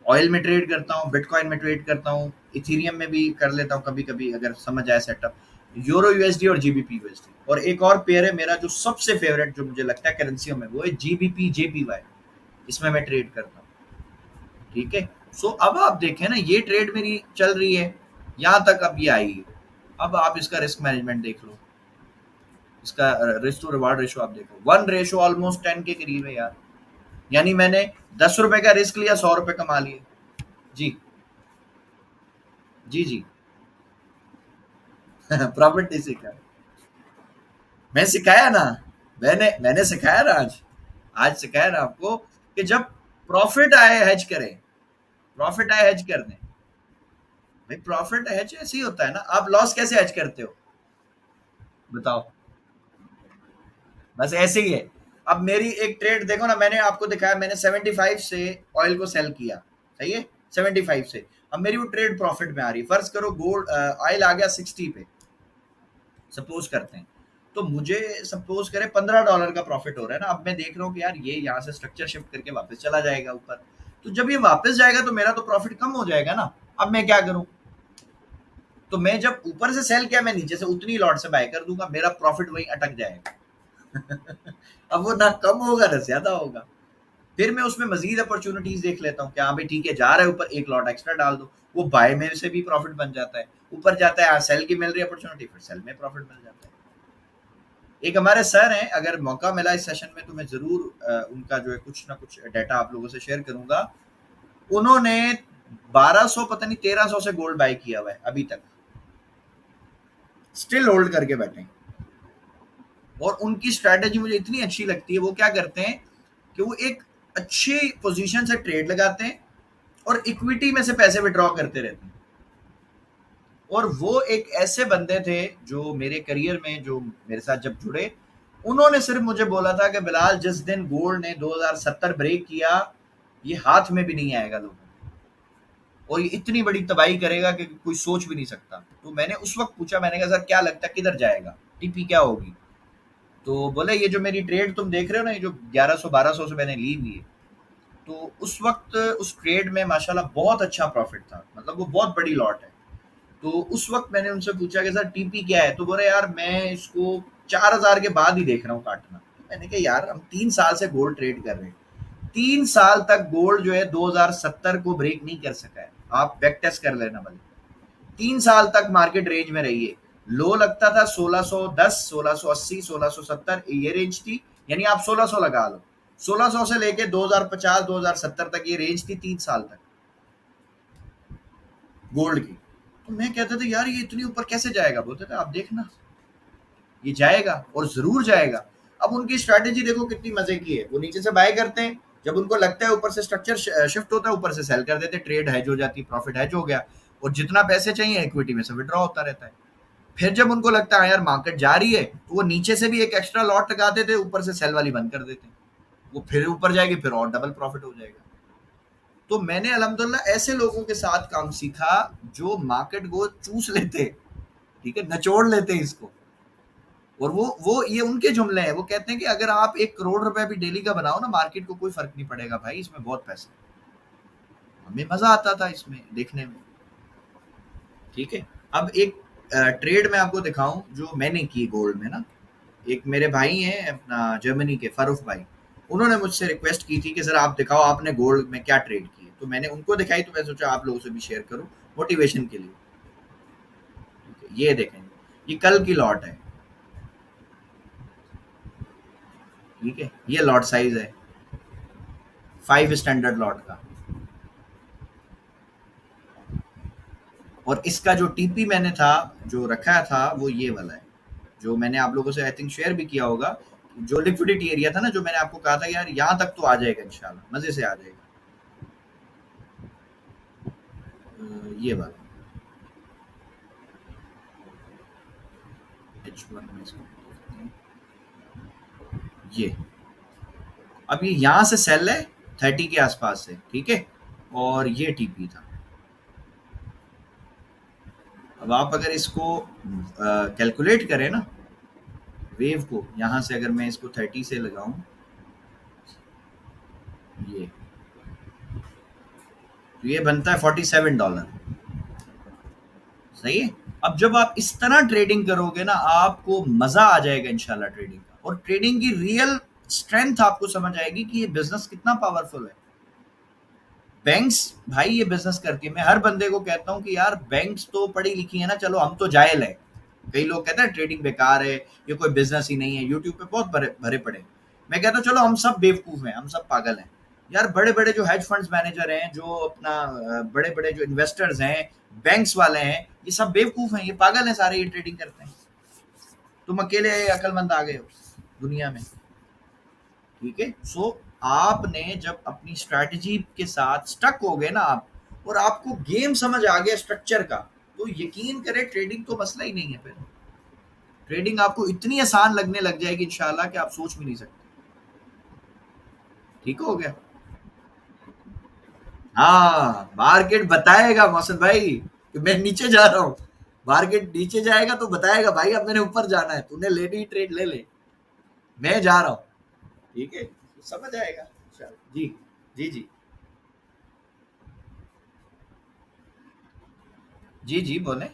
ऑयल में ट्रेड करता हूँ, बिटकॉइन में ट्रेड करता हूँ, इथीरियम में भी कर लेता हूँ कभी कभी अगर समझ आए सेटअप, यूरो यूएसडी और जीबीपी यूएसडी। और एक और पेयर है मेरा जो सबसे फेवरेट जो मुझे लगता है करेंसियों में, वो है जीबीपी जेपीवाई। इसमें मैं ट्रेड करता हूँ। ठीक है, सो अब आप देखें ना, ये ट्रेड मेरी चल रही है, यहाँ तक अब ये आई है। अब आप इसका रिस्क मैनेजमेंट देख लो, इसका रिस्क टू रिवार्ड रेशो आप देखो, 1 रेशो ऑलमोस्ट 10 के करीब है यार। यानी मैंने 10 रुपए का रिस्क लिया, 100 रुपए कमा लिए। जी जी जी। प्रॉफिट नहीं सीखा, मैं सिखाया ना, मैंने मैंने सिखाया ना आज, आज सिखाया ना आपको कि जब प्रॉफिट आए हेज करें, प्रॉफिट आए हेज कर दें। भाई प्रॉफिट हेज ऐसे ही होता है ना, आप लॉस कैसे हेज करते हो बताओ? बस ऐसे ही है। अब मेरी एक ट्रेड देखो ना, मैंने आपको दिखाया, मैंने 75 से ऑयल को सेल किया, सही है, 75 से। अब मेरी वो ट्रेड प्रॉफिट में आ रही है, फर्ज करो गोल्ड ऑयल आ गया 60 पे, सपोज करते हैं, तो मुझे सपोज करें $15 का प्रॉफिट हो रहा है ना। अब मैं देख रहा हूँ कि यार ये यहाँ से स्ट्रक्चर शिफ्ट करके वापस चला जाएगा ऊपर, तो जब ये वापस जाएगा तो मेरा तो प्रॉफिट कम हो जाएगा ना। अब मैं क्या करूं? तो मैं जब ऊपर से सेल किया, मैं नीचे से उतनी लॉट से बाय कर दूंगा, मेरा प्रॉफिट वहीं अटक जाएगा। अब वो ना कम होगा ना ज्यादा होगा। फिर मैं उसमें मजीद अपॉर्चुनिटीज देख लेता हूँ कि हाँ भाई ठीक है, जा रहा है ऊपर, एक लॉट एक्स्ट्रा डाल दो, वो बाय में से भी प्रॉफिट बन जाता है, ऊपर जाता है, हाँ सेल की मिल रही है अपॉर्चुनिटी, फिर सेल में प्रॉफिट मिल जाता है। एक हमारे सर हैं, अगर मौका मिला इस सेशन में तो मैं जरूर उनका जो है कुछ ना कुछ डाटा आप लोगों से शेयर करूंगा। उन्होंने 1200 पता नहीं 1300 से गोल्ड बाय किया हुआ है अभी तक, स्टिल होल्ड करके बैठे हैं। और उनकी स्ट्रैटेजी मुझे इतनी अच्छी लगती है, वो क्या करते हैं कि वो एक अच्छी पोजीशन से ट्रेड लगाते हैं और इक्विटी में से पैसे विड्रॉ करते रहते हैं। और वो एक ऐसे बंदे थे जो मेरे करियर में, जो मेरे साथ जब जुड़े, उन्होंने सिर्फ मुझे बोला था कि बिलाल, जिस दिन गोल्ड ने 2070 ब्रेक किया, ये हाथ में भी नहीं आएगा लोगों को, और ये इतनी बड़ी तबाही करेगा कि कोई सोच भी नहीं सकता। तो मैंने उस वक्त पूछा, मैंने कहा सर क्या लगता है किधर जाएगा, टीपी क्या होगी? तो बोले ये जो मेरी ट्रेड तुम देख रहे हो ना, ये जो 1100 1200 से मैंने ली हुई है, तो उस वक्त उस ट्रेड में माशाल्लाह बहुत अच्छा प्रॉफिट था, मतलब वो बहुत बड़ी लॉट है। तो उस वक्त मैंने उनसे पूछा कि सर टीपी क्या है, तो बोले यार मैं इसको 4000 के बाद ही देख रहा हूँ काटना। मैंने कहा यार हम 3 साल से गोल्ड ट्रेड कर रहे हैं, 3 साल तक गोल्ड जो है 2070 को ब्रेक नहीं कर सका है। आप बैक टेस्ट कर लेना भले, 3 साल तक मार्केट रेंज में रही है। लो लगता था 1610, 1680, 1670, ये रेंज थी, यानी आप 1600 लगा लो। 1600 से लेके 2050 2070 तक ये रेंज थी, 3 साल तक गोल्ड की। तो मैं कहता था यार ये इतनी ऊपर कैसे जाएगा, बोलते थे आप देखना ये जाएगा और जरूर जाएगा। अब उनकी स्ट्रैटेजी देखो कितनी मजे की है, वो नीचे से बाय करते हैं, जब उनको लगता है ऊपर से स्ट्रक्चर शिफ्ट होता है, ऊपर से सेल कर देते, ट्रेड हैज हो जाती, प्रॉफिट हैज हो गया, और जितना पैसे चाहिए इक्विटी में से विड्रॉ होता रहता है। फिर जब उनको लगता है यार मार्केट जा रही है, तो वो नीचे से भी एक एक्स्ट्रा लॉट लगा देते, ऊपर से सेल वाली बंद कर देते, वो फिर ऊपर जाएगी, फिर और डबल प्रॉफिट हो जाएगा। तो मैंने अल्हम्दुलिल्लाह ऐसे लोगों के साथ काम सीखा जो मार्केट को चूस लेते, ठीक है, नचोड़ लेते हैं इसको। और वो ये उनके जुमले हैं, वो कहते हैं कि अगर आप 1 करोड़ रुपए भी डेली का बनाओ ना, मार्केट को कोई फर्क नहीं पड़ेगा भाई, इसमें बहुत पैसा है। हमें मजा आता था इसमें देखने में। ठीक है। अब एक ट्रेड में आपको दिखाऊं जो मैंने की गोल्ड में ना, एक मेरे भाई हैं अपना जर्मनी के, फारूक भाई, उन्होंने मुझसे रिक्वेस्ट की थी कि सर आप दिखाओ आपने गोल्ड में क्या ट्रेड की है। तो मैंने उनको दिखाई, तो मैं सोचा आप लोगों से भी शेयर करूं मोटिवेशन के लिए। ठीक है, ये देखें, ये कल की लॉट है। ठीक है, ये लॉट साइज है 5 स्टैंडर्ड लॉट का। और इसका जो टीपी मैंने था, जो रखा था, वो ये वाला है, जो मैंने आप लोगों से आई थिंक शेयर भी किया होगा। जो लिक्विडिटी एरिया था ना, जो मैंने आपको कहा था यार यहाँ तक तो आ जाएगा इंशाल्लाह, मजे से आ जाएगा। ये वाला H1 में इसको ये, अब ये यहाँ से सेल है 30 के आसपास से, ठीक है, और ये टीपी था। अब आप अगर इसको कैलकुलेट करें ना, वेव को यहाँ से अगर मैं इसको 30 से लगाऊं, ये तो ये बनता है $47। सही है। अब जब आप इस तरह ट्रेडिंग करोगे ना, आपको मजा आ जाएगा इंशाल्लाह ट्रेडिंग का, और ट्रेडिंग की रियल स्ट्रेंथ आपको समझ आएगी कि ये बिजनेस कितना पावरफुल है। बैंक्स भाई ये बिजनेस करती है। मैं हर बंदे को कहता हूँ कि यार बैंक्स तो पढ़ी लिखी है ना, चलो हम तो जाहिल है। कई लोग कहते हैं ट्रेडिंग बेकार है, ये कोई बिजनेस ही नहीं है, यूट्यूब पे बहुत भरे भरे पड़े। मैं कहता हूँ चलो हम सब बेवकूफ हैं, हम सब पागल हैं। यार बड़े बड़े जो हेज फंड्स मैनेजर हैं, जो अपना बड़े बड़े जो इन्वेस्टर्स हैं, बैंक्स वाले हैं, ये सब बेवकूफ हैं, ये पागल हैं सारे, ये ट्रेडिंग करते हैं। तुम अकेले अकलमंद आ गए हो दुनिया में। ठीक है। सो आपने जब अपनी स्ट्रैटेजी के साथ स्टक हो गए ना आप, और आपको गेम समझ आ गया स्ट्रक्चर का, तो यकीन करें ट्रेडिंग तो मसला ही नहीं है। फिर ट्रेडिंग आपको इतनी आसान लगने लग जाएगी इंशाल्लाह कि आप सोच भी नहीं सकते। ठीक हो गया। हाँ मार्केट बताएगा मौसम भाई कि मैं नीचे जा रहा हूँ, मार्केट नीचे जाएगा तो बताएगा भाई अब मैंने ऊपर जाना है, तूने लेनी ही ट्रेड ले ले, मैं जा रहा हूँ। ठीक है, समझ आएगा। चलो जी। जी जी। जी जी बोले।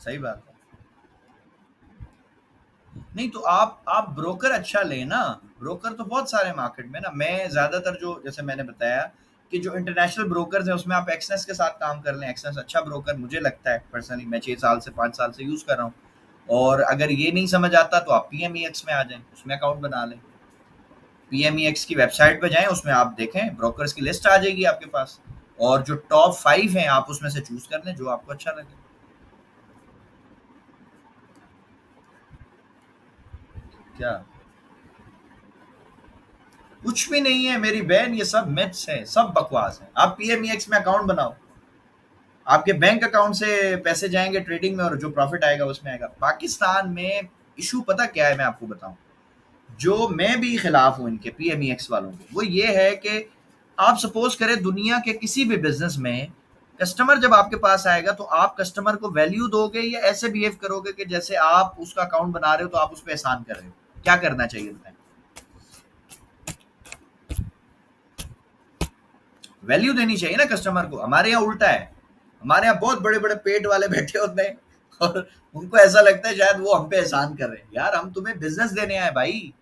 सही बात है। नहीं तो आप ब्रोकर अच्छा लें ना, ब्रोकर तो बहुत सारे मार्केट में ना। मैं ज़्यादातर जो जैसे मैंने बताया कि जो इंटरनेशनल ब्रोकर्स हैं उसमें आप एक्सनेस के साथ काम कर लें। एक्सनेस अच्छा ब्रोकर मुझे लगता है पर्सनली, मैं 6 साल से 5 साल से यूज़ कर रहा हूँ। और अगर ये नहीं समझ आता तो आप पीएमईएक्स में आ जाएँ, उसमें अकाउंट बना लें। पीएमईएक्स की वेबसाइट पे जाएँ, उसमें आप देखें ब्रोकर्स की लिस्ट आ जाएगी आपके पास, और जो टॉप 5 हैं आप उसमें से चूज़ कर लें जो आपको अच्छा लगे। क्या? कुछ भी नहीं है मेरी बहन, ये सब मिथ्स है, सब बकवास है। आप पीएमईएक्स में अकाउंट बनाओ, आपके बैंक अकाउंट से पैसे जाएंगे ट्रेडिंग में और जो प्रॉफिट आएगा उसमें आएगा। पाकिस्तान में इशू पता क्या है, मैं आपको बताऊं, जो मैं भी खिलाफ हूं इनके पीएमईएक्स वालों के, वो ये है कि आप सपोज करें दुनिया के किसी भी बिजनेस में कस्टमर जब आपके पास आएगा तो आप कस्टमर को वैल्यू दोगे या ऐसे बिहेव करोगे कि जैसे आप उसका अकाउंट बना रहे हो तो आप उस पर एहसान कर रहे हो? क्या करना चाहिए बताएं? वैल्यू देनी चाहिए ना कस्टमर को। हमारे यहाँ उल्टा है, हमारे यहाँ बहुत बड़े बड़े पेट वाले बैठे होते हैं और उनको ऐसा लगता है शायद वो हम पे एहसान कर रहे हैं। यार हम तुम्हें बिजनेस देने आए भाई,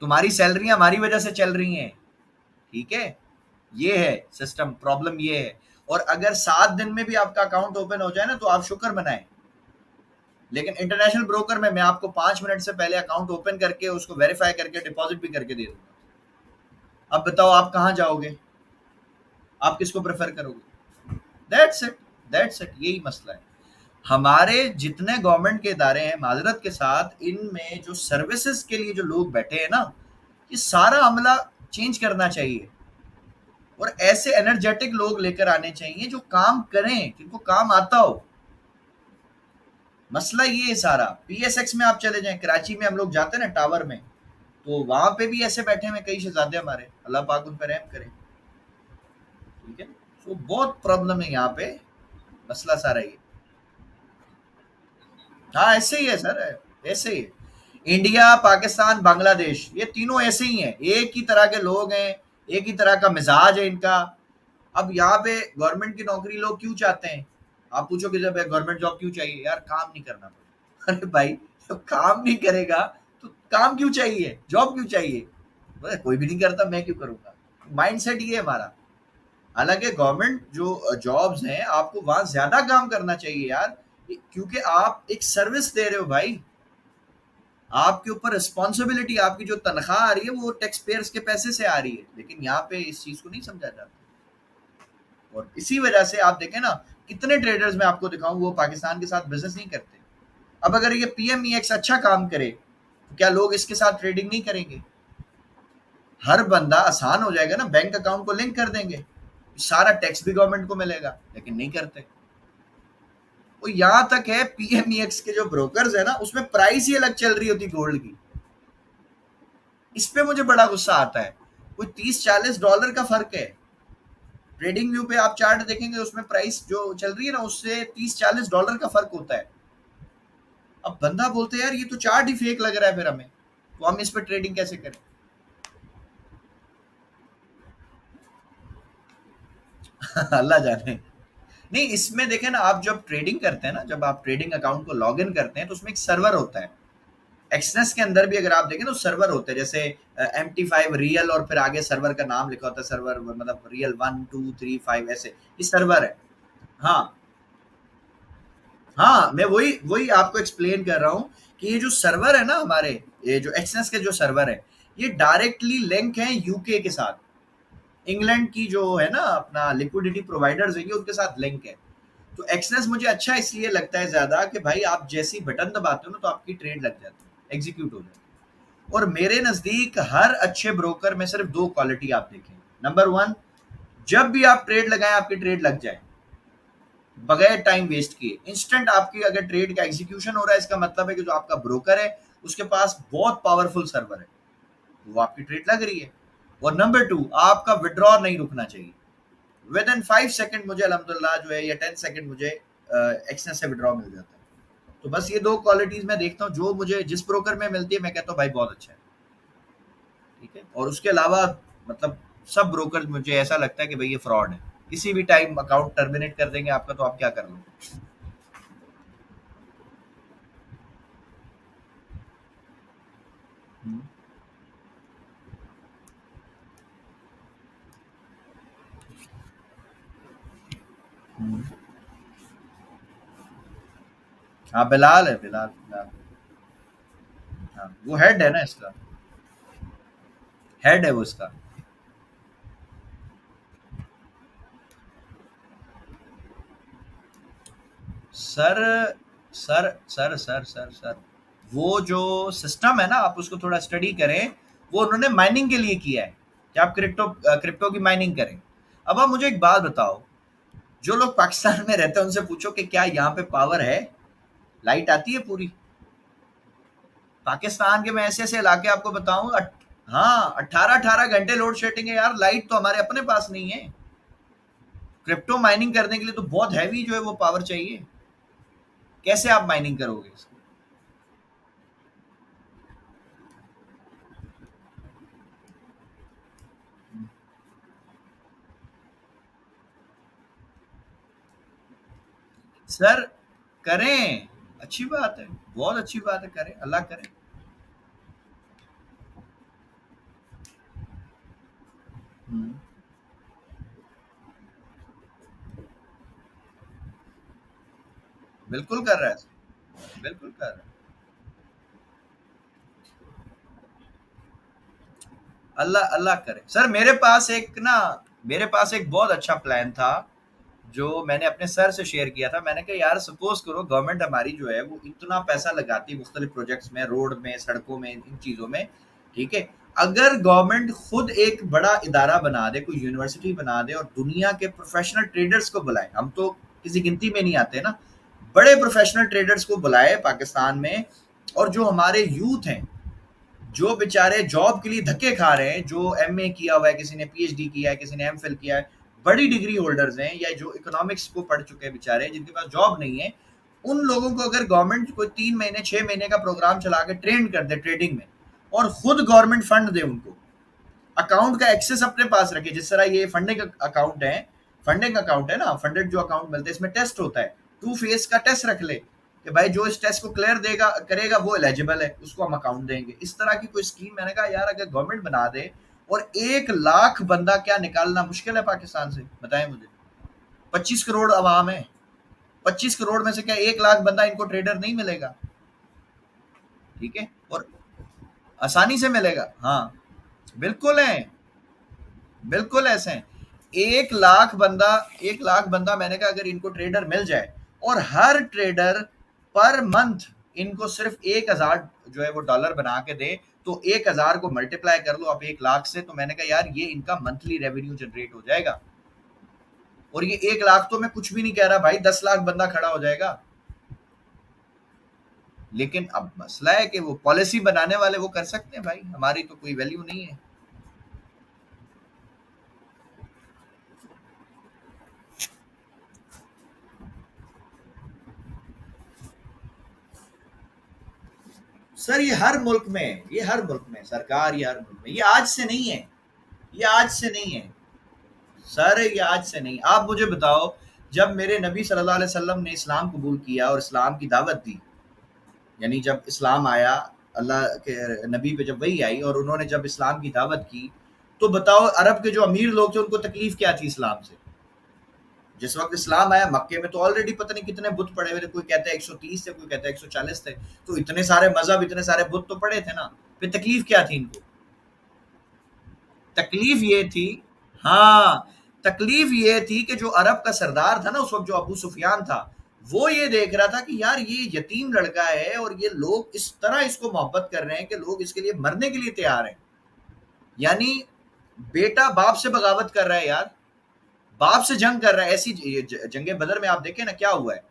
तुम्हारी सैलरी हमारी वजह से चल रही हैं, ठीक है? ये है सिस्टम, प्रॉब्लम ये है। और अगर 7 दिन में भी आपका अकाउंट ओपन हो जाए ना तो आप शुक्र मनाएं। लेकिन इंटरनेशनल ब्रोकर में मैं आपको 5 मिनट से पहले अकाउंट ओपन करके उसको वेरीफाई करके डिपॉजिट भी करके दे दूंगा। अब बताओ आप कहाँ जाओगे, आप किसको प्रेफर करोगे? दैट्स इट, दैट्स इट, यही मसला है। हमारे जितने गवर्नमेंट के इदारे हैं, माजरत के साथ, इनमें जो सर्विसेज के लिए जो लोग बैठे हैं ना, ये सारा अमला चेंज करना चाहिए और ऐसे एनर्जेटिक लोग लेकर आने चाहिए जो काम करें, जिनको काम आता हो। मसला ये है सारा। पीएसएक्स में आप चले जाएं, कराची में हम लोग जाते हैं ना टावर में, तो वहां पे भी ऐसे बैठे हुए कई शहजादे हमारे, अल्लाह पाक उन पर रहम करे, ठीक है। तो बहुत प्रॉब्लम है यहाँ पे, मसला सारा ये। हाँ ऐसे ही है सर, ऐसे ही है। इंडिया, पाकिस्तान, बांग्लादेश, ये तीनों ऐसे ही हैं, एक ही तरह के लोग हैं, एक ही तरह का मिजाज है इनका। अब यहाँ पे गवर्नमेंट की नौकरी लोग क्यों चाहते हैं? आप पूछो कि जब गवर्नमेंट जॉब क्यों चाहिए, यार काम नहीं करना पड़ेगा। अरे भाई तो काम नहीं करेगा तो काम क्यों चाहिए, जॉब क्यों चाहिए? बोले कोई भी नहीं करता, मैं क्यों करूंगा। माइंडसेट ये है हमारा। हालांकि गवर्नमेंट जो जॉब्स हैं आपको वहां ज्यादा काम करना चाहिए यार, क्योंकि आप एक सर्विस दे रहे हो भाई। आपके ऊपर रिस्पॉन्सिबिलिटी, आपकी जो तनख्वाह आ रही है वो टैक्स पेयर्स के पैसे से आ रही है, लेकिन यहाँ पे इस चीज को नहीं समझा जाता। और इसी वजह से आप देखें ना, कितने ट्रेडर्स मैं आपको दिखाऊं वो पाकिस्तान के साथ बिजनेस नहीं करते। अब अगर ये पीएमईएक्स अच्छा काम करे तो क्या लोग इसके साथ ट्रेडिंग नहीं करेंगे? हर बंदा, आसान हो जाएगा ना, बैंक अकाउंट को लिंक कर देंगे, सारा टैक्स भी गवर्नमेंट को मिलेगा, लेकिन नहीं करते। वो यहाँ तक है पीएमईएक्स के जो ब्रोकर्स है ना उसमें प्राइस ही अलग चल रही होती गोल्ड की। इस पे मुझे बड़ा गुस्सा आता है। कोई $30-40 का फर्क है। ट्रेडिंग व्यू पे आप चार्ट देखेंगे उसमें प्राइस जो चल रही है ना उससे $30-40 का फर्क होता है। अब बंदा बोलते हैं यार ये तो चार्ट ही फेक लग रहा है, फिर हमें तो हम इस पर ट्रेडिंग कैसे करें? अल्लाह जाने। नहीं इसमें देखें ना, आप जब ट्रेडिंग करते हैं ना, जब आप ट्रेडिंग अकाउंट को लॉग इन करते हैं तो उसमें एक सर्वर होता है। एक्सनेस के अंदर भी अगर आप देखें तो सर्वर होते हैं, जैसे MT5 रियल और फिर आगे सर्वर का नाम लिखा होता है, सर्वर मतलब रियल 1 2 3 5 ऐसे, ये सर्वर है। हाँ हाँ, मैं वही वही आपको एक्सप्लेन कर रहा हूँ कि ये जो सर्वर है ना हमारे, ये जो एक्सनेस के जो सर्वर है, ये डायरेक्टली लिंक है यूके के साथ। इंग्लैंड की जो है ना अपना लिक्विडिटी प्रोवाइडर्स है, ये उनके साथ लिंक है। तो एक्सनेस मुझे अच्छा इसलिए लगता है ज्यादा कि भाई आप जैसी बटन दबाते हो ना तो आपकी ट्रेड लग जाती है, एग्जीक्यूट हो जाती है। और मेरे नजदीक हर अच्छे ब्रोकर में सिर्फ दो क्वालिटी आप देखें। नंबर वन, जब भी आप ट्रेड लगाएं आपकी ट्रेड लग जाए बगैर टाइम वेस्ट किए, इंस्टेंट आपकी अगर ट्रेड का एग्जीक्यूशन हो रहा है, इसका मतलब है कि जो आपका ब्रोकर है उसके पास बहुत पावरफुल सर्वर है, वो आपकी ट्रेड लग रही है। और नंबर टू, आपका विड्रॉ नहीं रुकना चाहिए। विद इन 5 सेकेंड मुझे अलहमदुल्ला जो है, या 10 सेकेंड मुझे एक्सचेंज से विड्रॉ मिल जाता है। तो बस ये दो क्वालिटीज मैं देखता हूँ जो मुझे जिस ब्रोकर में मिलती है, मैं कहता हूँ भाई बहुत अच्छा है, ठीक है। और उसके अलावा मतलब सब ब्रोकर मुझे ऐसा लगता है कि भाई ये फ्रॉड है, किसी भी टाइम अकाउंट टर्मिनेट कर देंगे आपका, तो आप क्या कर लो। हुँ, हुँ। हाँ, बिलाल है, बिलाल, बिलाल। हाँ, वो हेड है ना इसका, हेड है वो इसका। सर सर, वो जो सिस्टम है ना, आप उसको थोड़ा स्टडी करें। वो उन्होंने माइनिंग के लिए किया है कि आप क्रिप्टो की माइनिंग करें। अब आप मुझे एक बात बताओ, जो लोग पाकिस्तान में रहते हैं उनसे पूछो कि क्या यहाँ पे पावर है, लाइट आती है पूरी? पाकिस्तान के मैं ऐसे ऐसे इलाके आपको बताऊं, हाँ, 18-18 घंटे लोड शेडिंग है यार। लाइट तो हमारे अपने पास नहीं है। क्रिप्टो माइनिंग करने के लिए तो बहुत हैवी जो है वो पावर चाहिए। कैसे आप माइनिंग करोगे इसको? सर, करें, अच्छी बात है, बहुत अच्छी बात है, करें, अल्लाह करे। हम्म, बिल्कुल कर रहा है, बिल्कुल कर रहा है। अल्लाह अल्लाह करे। सर, मेरे पास एक बहुत अच्छा प्लान था, जो मैंने अपने सर से शेयर किया था। मैंने कहा यार, सपोज करो गवर्नमेंट हमारी जो है वो इतना पैसा लगाती है मुख्तलिफ प्रोजेक्ट्स में, रोड में, सड़कों में, इन चीज़ों में, ठीक है। अगर गवर्नमेंट खुद एक बड़ा इदारा बना दे, कोई यूनिवर्सिटी बना दे और दुनिया के प्रोफेशनल ट्रेडर्स को बुलाए, हम तो किसी गिनती में नहीं आते ना, बड़े प्रोफेशनल ट्रेडर्स को बुलाए पाकिस्तान में, और जो हमारे यूथ हैं, जो बेचारे जॉब के लिए धक्के खा रहे हैं, जो एमए किया हुआ है, किसी ने पीएचडी किया है, किसी ने एमफिल किया है, बड़ी डिग्री होल्डर्स हैं, या जो इकोनॉमिक्स को पढ़ चुके हैं बेचारे, जिनके पास जॉब नहीं है, उन लोगों को अगर गवर्नमेंट कोई 3 महीने 6 महीने का प्रोग्राम चला के ट्रेन कर दे ट्रेडिंग में, और खुद गवर्नमेंट फंड दे उनको, अकाउंट का एक्सेस अपने पास रखे, जिस तरह ये फंडिंग अकाउंट है ना, फंडेड जो अकाउंट मिलते हैं, इसमें टेस्ट होता है, 2 फेज का टेस्ट रख ले कि भाई जो इस टेस्ट को क्लियर देगा करेगा वो एलिजिबल है, उसको हम अकाउंट देंगे। इस तरह की कोई स्कीम, मैंने कहा यार अगर गवर्नमेंट बना दे, और 1 लाख बंदा क्या निकालना मुश्किल है पाकिस्तान से, बताएं मुझे। 25 करोड़ आवाम है, 25 करोड़ में से क्या 1 लाख बंदा इनको ट्रेडर नहीं मिलेगा? ठीक है, और आसानी से मिलेगा, हाँ, बिल्कुल है, बिल्कुल ऐसे हैं। 1 लाख बंदा, 1 लाख बंदा, मैंने कहा अगर इनको ट्रेडर मिल जाए, और हर ट्रेडर पर मंथ इनको सिर्फ 1,000 जो है वो डॉलर बना के दे, तो 1,000 को मल्टीप्लाई कर लो आप 1 लाख से, तो मैंने कहा यार ये इनका मंथली रेवेन्यू जनरेट हो जाएगा। और ये 1 लाख तो मैं कुछ भी नहीं कह रहा भाई, 10 लाख बंदा खड़ा हो जाएगा। लेकिन अब मसला है कि वो पॉलिसी बनाने वाले वो कर सकते हैं भाई, हमारी तो कोई वैल्यू नहीं है। सर, ये हर मुल्क में सरकार, ये हर मुल्क में, ये आज से नहीं है, ये आज से नहीं है। सर, ये आज से नहीं, आप मुझे बताओ, जब मेरे नबी सल्लल्लाहु अलैहि वसल्लम ने इस्लाम कबूल किया और इस्लाम की दावत दी, यानी जब इस्लाम आया, अल्लाह के नबी पे जब वही आई और उन्होंने जब इस्लाम की दावत की, तो बताओ अरब के जो अमीर लोग थे उनको तकलीफ क्या थी इस्लाम से? जिस वक्त इस्लाम आया मक्के में तो ऑलरेडी पता नहीं कितने बुत पड़े हुए थे, कोई कहता है 130 थे, कोई कहता है 140 थे, तो इतने सारे मजहब, इतने सारे बुत तो पड़े थे ना। फिर तकलीफ क्या थी इनको? तकलीफ ये थी, हाँ, तकलीफ ये थी कि जो अरब का सरदार था ना उस वक्त, जो अबू सुफियान था, वो ये देख रहा था कि यार ये यतीम लड़का है और ये लोग इस तरह इसको मोहब्बत कर रहे हैं कि लोग इसके लिए मरने के लिए तैयार हैं। यानी बेटा बाप से बगावत कर रहा है यार, बाप से जंग कर रहा है। ऐसी जंगे बदर में आप देखें ना क्या हुआ है,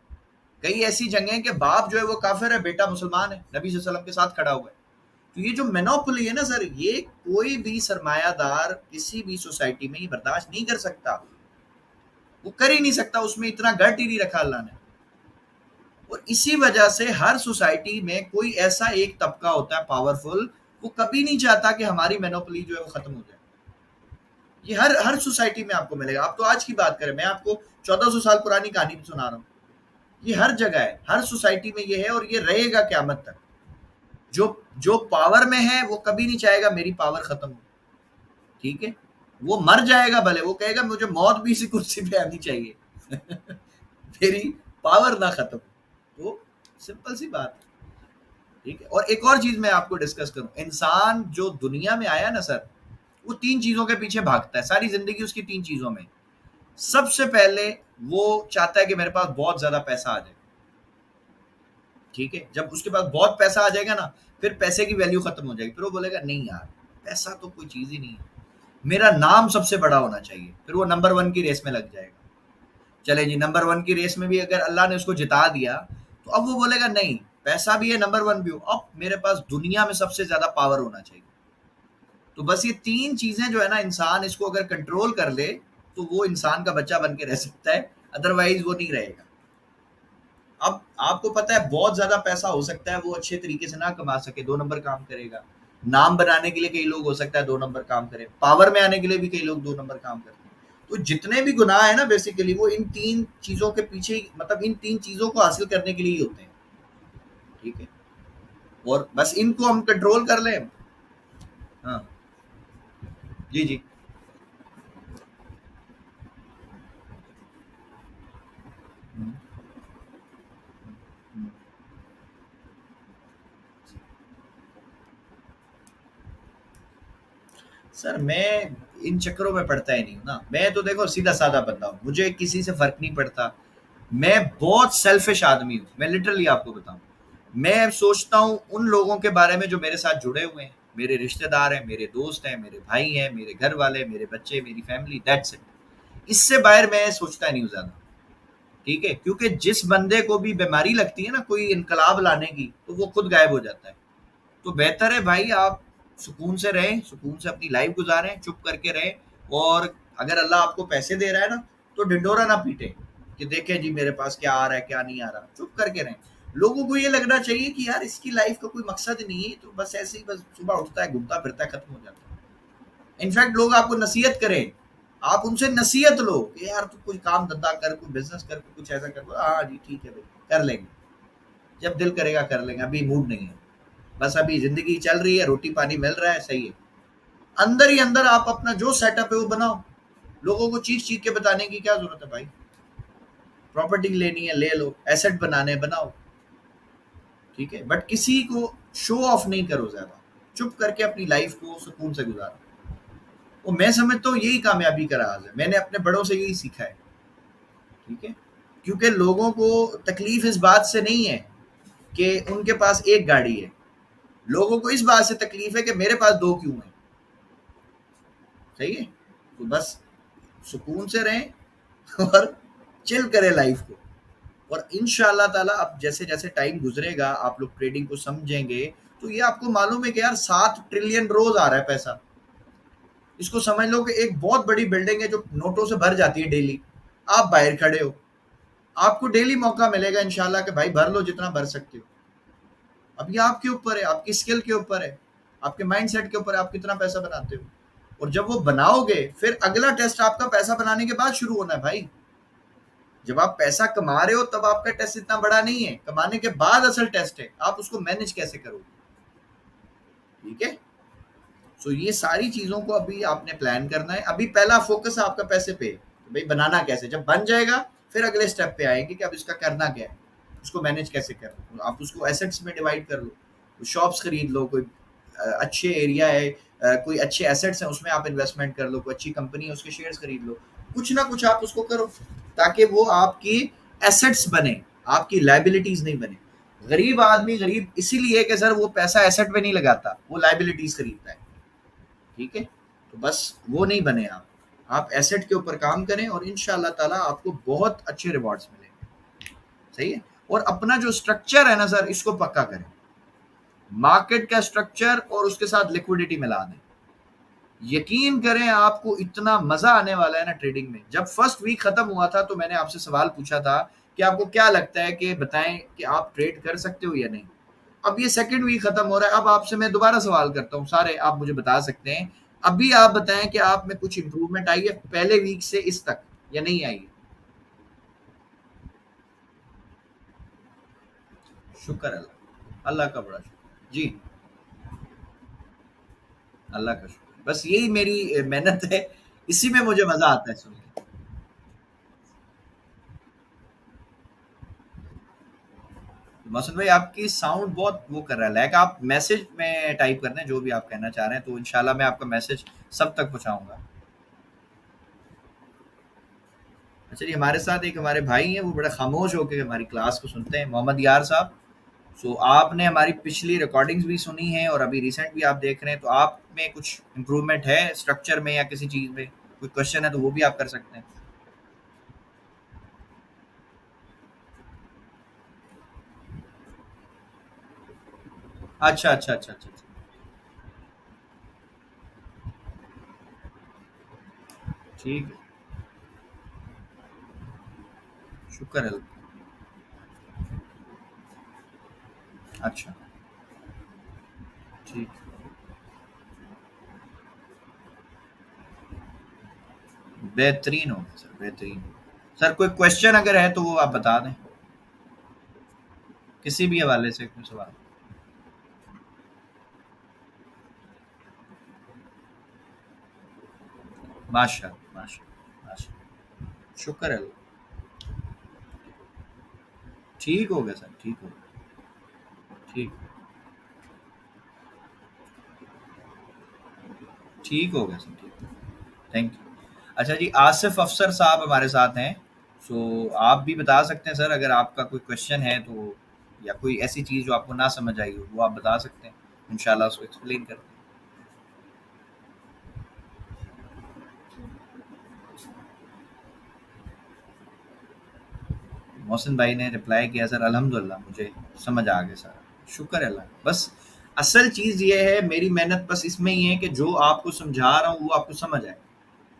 कई ऐसी जंगे हैं कि बाप जो है वो काफिर है, बेटा मुसलमान है, नबी सल्लल्लाहु अलैहि वसल्लम के साथ खड़ा हुआ है। तो ये जो मोनोपोली है ना सर, ये कोई भी सरमायादार किसी भी सोसाइटी में ये बर्दाश्त नहीं कर सकता, वो कर ही नहीं सकता, उसमें इतना गट ही नहीं रखा अल्लाह ने। और इसी वजह से हर सोसाइटी में कोई ऐसा एक तबका होता है पावरफुल, वो कभी नहीं चाहता कि हमारी मोनोपोली जो है वो खत्म हो जाए। ये हर हर सोसाइटी में आपको मिलेगा। आप तो आज की बात करें, मैं आपको 1400 साल पुरानी कहानी सुना रहा हूँ। ये हर जगह है, हर सोसाइटी में ये है, और ये रहेगा क्यामत तक। जो जो पावर में है वो कभी नहीं चाहेगा मेरी पावर खत्म हो। ठीक है, वो मर जाएगा भले, वो कहेगा मुझे मौत भी इसी कुर्सी पे आनी चाहिए मेरी पावर ना खत्म हो। तो सिंपल सी बात है। ठीक है, और एक और चीज मैं आपको डिस्कस करूं, इंसान जो दुनिया में आया ना सर, वो तीन चीजों के पीछे भागता है, सारी जिंदगी उसकी तीन चीजों में। सबसे पहले वो चाहता है कि मेरे पास बहुत ज्यादा पैसा आ जाए। ठीक है, जब उसके पास बहुत पैसा आ जाएगा ना, फिर पैसे की वैल्यू खत्म हो जाएगी, फिर वो बोलेगा नहीं यार, पैसा तो कोई चीज ही नहीं है, मेरा नाम सबसे बड़ा होना चाहिए, फिर वो नंबर वन की रेस में लग जाएगा। चले जी, नंबर वन की रेस में भी अगर अल्लाह ने उसको जिता दिया, तो अब वो बोलेगा नहीं, पैसा भी है, नंबर वन भी हो, अब मेरे पास दुनिया में सबसे ज्यादा पावर होना चाहिए। तो बस ये तीन चीजें जो है ना, इंसान इसको अगर कंट्रोल कर ले, तो वो इंसान का बच्चा बन के रह सकता है, अदरवाइज वो नहीं रहेगा। अब आपको पता है बहुत ज्यादा पैसा हो सकता है वो अच्छे तरीके से ना कमा सके, दो नंबर काम करेगा। नाम बनाने के लिए कई लोग हो सकता है दो नंबर काम करें, पावर में आने के लिए भी कई लोग दो नंबर काम करते हैं। तो जितने भी गुनाह है ना, बेसिकली वो इन तीन चीजों के पीछे मतलब इन तीन चीजों को हासिल करने के लिए ही होते हैं। ठीक है, और बस इनको हम कंट्रोल कर लें। हाँ, जी जी। हम्म, हम्म। सर मैं इन चक्करों में पड़ता ही नहीं हूँ ना, मैं तो देखो सीधा साधा बंदा हूँ, मुझे किसी से फर्क नहीं पड़ता। मैं बहुत सेल्फिश आदमी हूँ, मैं लिटरली आपको बताऊँ। मैं सोचता हूँ उन लोगों के बारे में जो मेरे साथ जुड़े हुए हैं, मेरे रिश्तेदार हैं, मेरे दोस्त हैं, मेरे भाई हैं, मेरे घर वाले, मेरे बच्चे, मेरी फैमिली, दैट्स इट। इससे बाहर मैं सोचता नहीं हूँ ज़्यादा। ठीक है, क्योंकि जिस बंदे को भी बीमारी लगती है ना कोई इनकलाब लाने की, तो वो खुद गायब हो जाता है। तो बेहतर है भाई आप सुकून से रहें, सुकून से अपनी लाइफ गुजारें, चुप करके रहें। और अगर अल्लाह आपको पैसे दे रहा है ना, तो ढिंढोरा ना पीटे कि देखें जी मेरे पास क्या आ रहा है क्या नहीं आ रहा, चुप करके रहें। लोगों को ये लगना चाहिए कि यार इसकी लाइफ का कोई मकसद नहीं है, तो बस ऐसे ही बस सुबह उठता है, घूमता फिरता है, खत्म हो जाता है। इनफैक्ट लोग आपको नसीहत करें, आप उनसे नसीहत लो कि यार तू कोई काम धंधा कर, कोई बिजनेस कर, कुछ ऐसा कर, हाँ जी ठीक है भाई, कर लेंगे, जब दिल करेगा कर लेंगे, अभी मूड नहीं है, बस अभी जिंदगी चल रही है, रोटी पानी मिल रहा है, सही है। अंदर ही अंदर आप अपना जो सेटअप है वो बनाओ, लोगों को चीख चीख के बताने की क्या जरूरत है भाई। प्रॉपर्टी लेनी है ले लो, एसेट बनाने हैं, बनाओ। ठीक है, बट किसी को शो ऑफ नहीं करो ज्यादा, चुप करके अपनी लाइफ को सुकून से गुजारो। वो मैं समझता हूँ यही कामयाबी का राज है, मैंने अपने बड़ों से यही सीखा है। ठीक है, क्योंकि लोगों को तकलीफ इस बात से नहीं है कि उनके पास एक गाड़ी है, लोगों को इस बात से तकलीफ है कि मेरे पास दो क्यों है। सही है, तो बस सुकून से रहें और चिल करें लाइफ को। और इंशाल्लाह ताला अब जैसे जैसे टाइम गुजरेगा, आप लोग ट्रेडिंग को समझेंगे, तो ये आपको मालूम है कि यार 7 ट्रिलियन रोज आ रहा है पैसा। इसको समझ लो कि एक बहुत बड़ी बिल्डिंग है जो नोटों से भर जाती है डेली। आप बाहर खड़े हो, आपको डेली मौका मिलेगा इंशाल्लाह कि भाई भर लो जितना भर सकते हो। अब ये आपके ऊपर है, आपकी स्किल के ऊपर है, आपके माइंड सेट के ऊपर है, आप कितना पैसा बनाते हो। और जब वो बनाओगे, फिर अगला टेस्ट आपका पैसा बनाने के बाद शुरू होना है भाई। जब आप पैसा कमा रहे हो तब आपका टेस्ट इतना बड़ा नहीं है, कमाने के बाद असल टेस्ट है आप उसको मैनेज कैसे करोगे। ठीक है, सो ये सारी चीजों को अभी आपने प्लान करना है। अभी पहला फोकस है आपका पैसे पे, तो भाई बनाना कैसे, जब बन जाएगा फिर अगले स्टेप पे आएंगे कि अब इसका करना क्या है, उसको मैनेज कैसे करना। तो आप उसको एसेट्स में डिवाइड कर लो, शॉप्स खरीद लो, कोई अच्छे एरिया है, कोई अच्छे एसेट्स हैं उसमें आप इन्वेस्टमेंट कर लो, कोई अच्छी कंपनी है उसके शेयर्स खरीद लो, कुछ ना कुछ आप उसको करो, ताकि वो आपकी एसेट्स बने, आपकी लाइबिलिटीज नहीं बने। गरीब आदमी गरीब इसीलिए कि सर वो पैसा एसेट में नहीं लगाता, वो लाइबिलिटीज खरीदता है। ठीक है, तो बस वो नहीं बने आप एसेट के ऊपर काम करें और इंशाल्लाह ताला आपको बहुत अच्छे रिवॉर्ड्स मिलेंगे। सही है, और अपना जो स्ट्रक्चर है ना सर, इसको पक्का करें, मार्केट का स्ट्रक्चर और उसके साथ लिक्विडिटी मिला दें। यकीन करें आपको इतना मजा आने वाला है ना ट्रेडिंग में। जब फर्स्ट वीक खत्म हुआ था तो मैंने आपसे सवाल पूछा था कि आपको क्या लगता है कि बताएं कि आप ट्रेड कर सकते हो या नहीं। अब ये सेकंड वीक खत्म हो रहा है, अब आपसे मैं दोबारा सवाल करता हूँ, सारे आप मुझे बता सकते हैं। अभी आप बताएं कि आप में कुछ इंप्रूवमेंट आई है पहले वीक से इस तक या नहीं आई है। शुक्र अल्लाह, अल्लाह का बड़ा शुक्र। जी, अल्लाह का शुक्र। बस यही मेरी मेहनत है, इसी में मुझे मज़ा आता है सुन के। मौसम भाई आपकी साउंड बहुत वो कर रहा है, लाइक आप मैसेज में टाइप कर दें जो भी आप कहना चाह रहे हैं, तो इंशाल्लाह मैं आपका मैसेज सब तक पहुँचाऊँगा। अच्छा जी, हमारे साथ एक हमारे भाई हैं, वो बड़ा खामोश होके हमारी क्लास को सुनते हैं, मोहम्मद यार साहब। सो आपने हमारी पिछली रिकॉर्डिंग्स भी सुनी हैं और अभी रिसेंट भी आप देख रहे हैं, तो आप में कुछ इम्प्रूवमेंट है स्ट्रक्चर में या किसी चीज़ में? कोई क्वेश्चन है तो वो भी आप कर सकते हैं। अच्छा, अच्छा, अच्छा, अच्छा, अच्छा। ठीक है, शुक्र है। अच्छा, ठीक। बेहतरीन होगा सर, बेहतरीन। सर कोई क्वेश्चन अगर है तो वो आप बता दें, किसी भी हवाले से कोई सवाल। माशाअल्लाह, माशाअल्लाह, माशाअल्लाह। शुक्र है। ठीक हो गया सर, ठीक हो गया। ठीक, ठीक हो गया सर, ठीक हो गया। Thank you. अच्छा जी, आसिफ अफसर साहब हमारे साथ हैं। सो आप भी बता सकते हैं सर, अगर आपका कोई क्वेश्चन है तो, या कोई ऐसी चीज़ जो आपको ना समझ आई हो वो आप बता सकते हैं, इंशाल्लाह उसको एक्सप्लेन करते हैं। मोहसिन भाई ने रिप्लाई किया, सर अल्हम्दुलिल्लाह मुझे समझ आ गया सर, शुक्र है अल्लाह का। बस असल चीज़ ये है, मेरी मेहनत बस इसमें ही है कि जो आपको समझा रहा हूँ वो आपको समझ आए,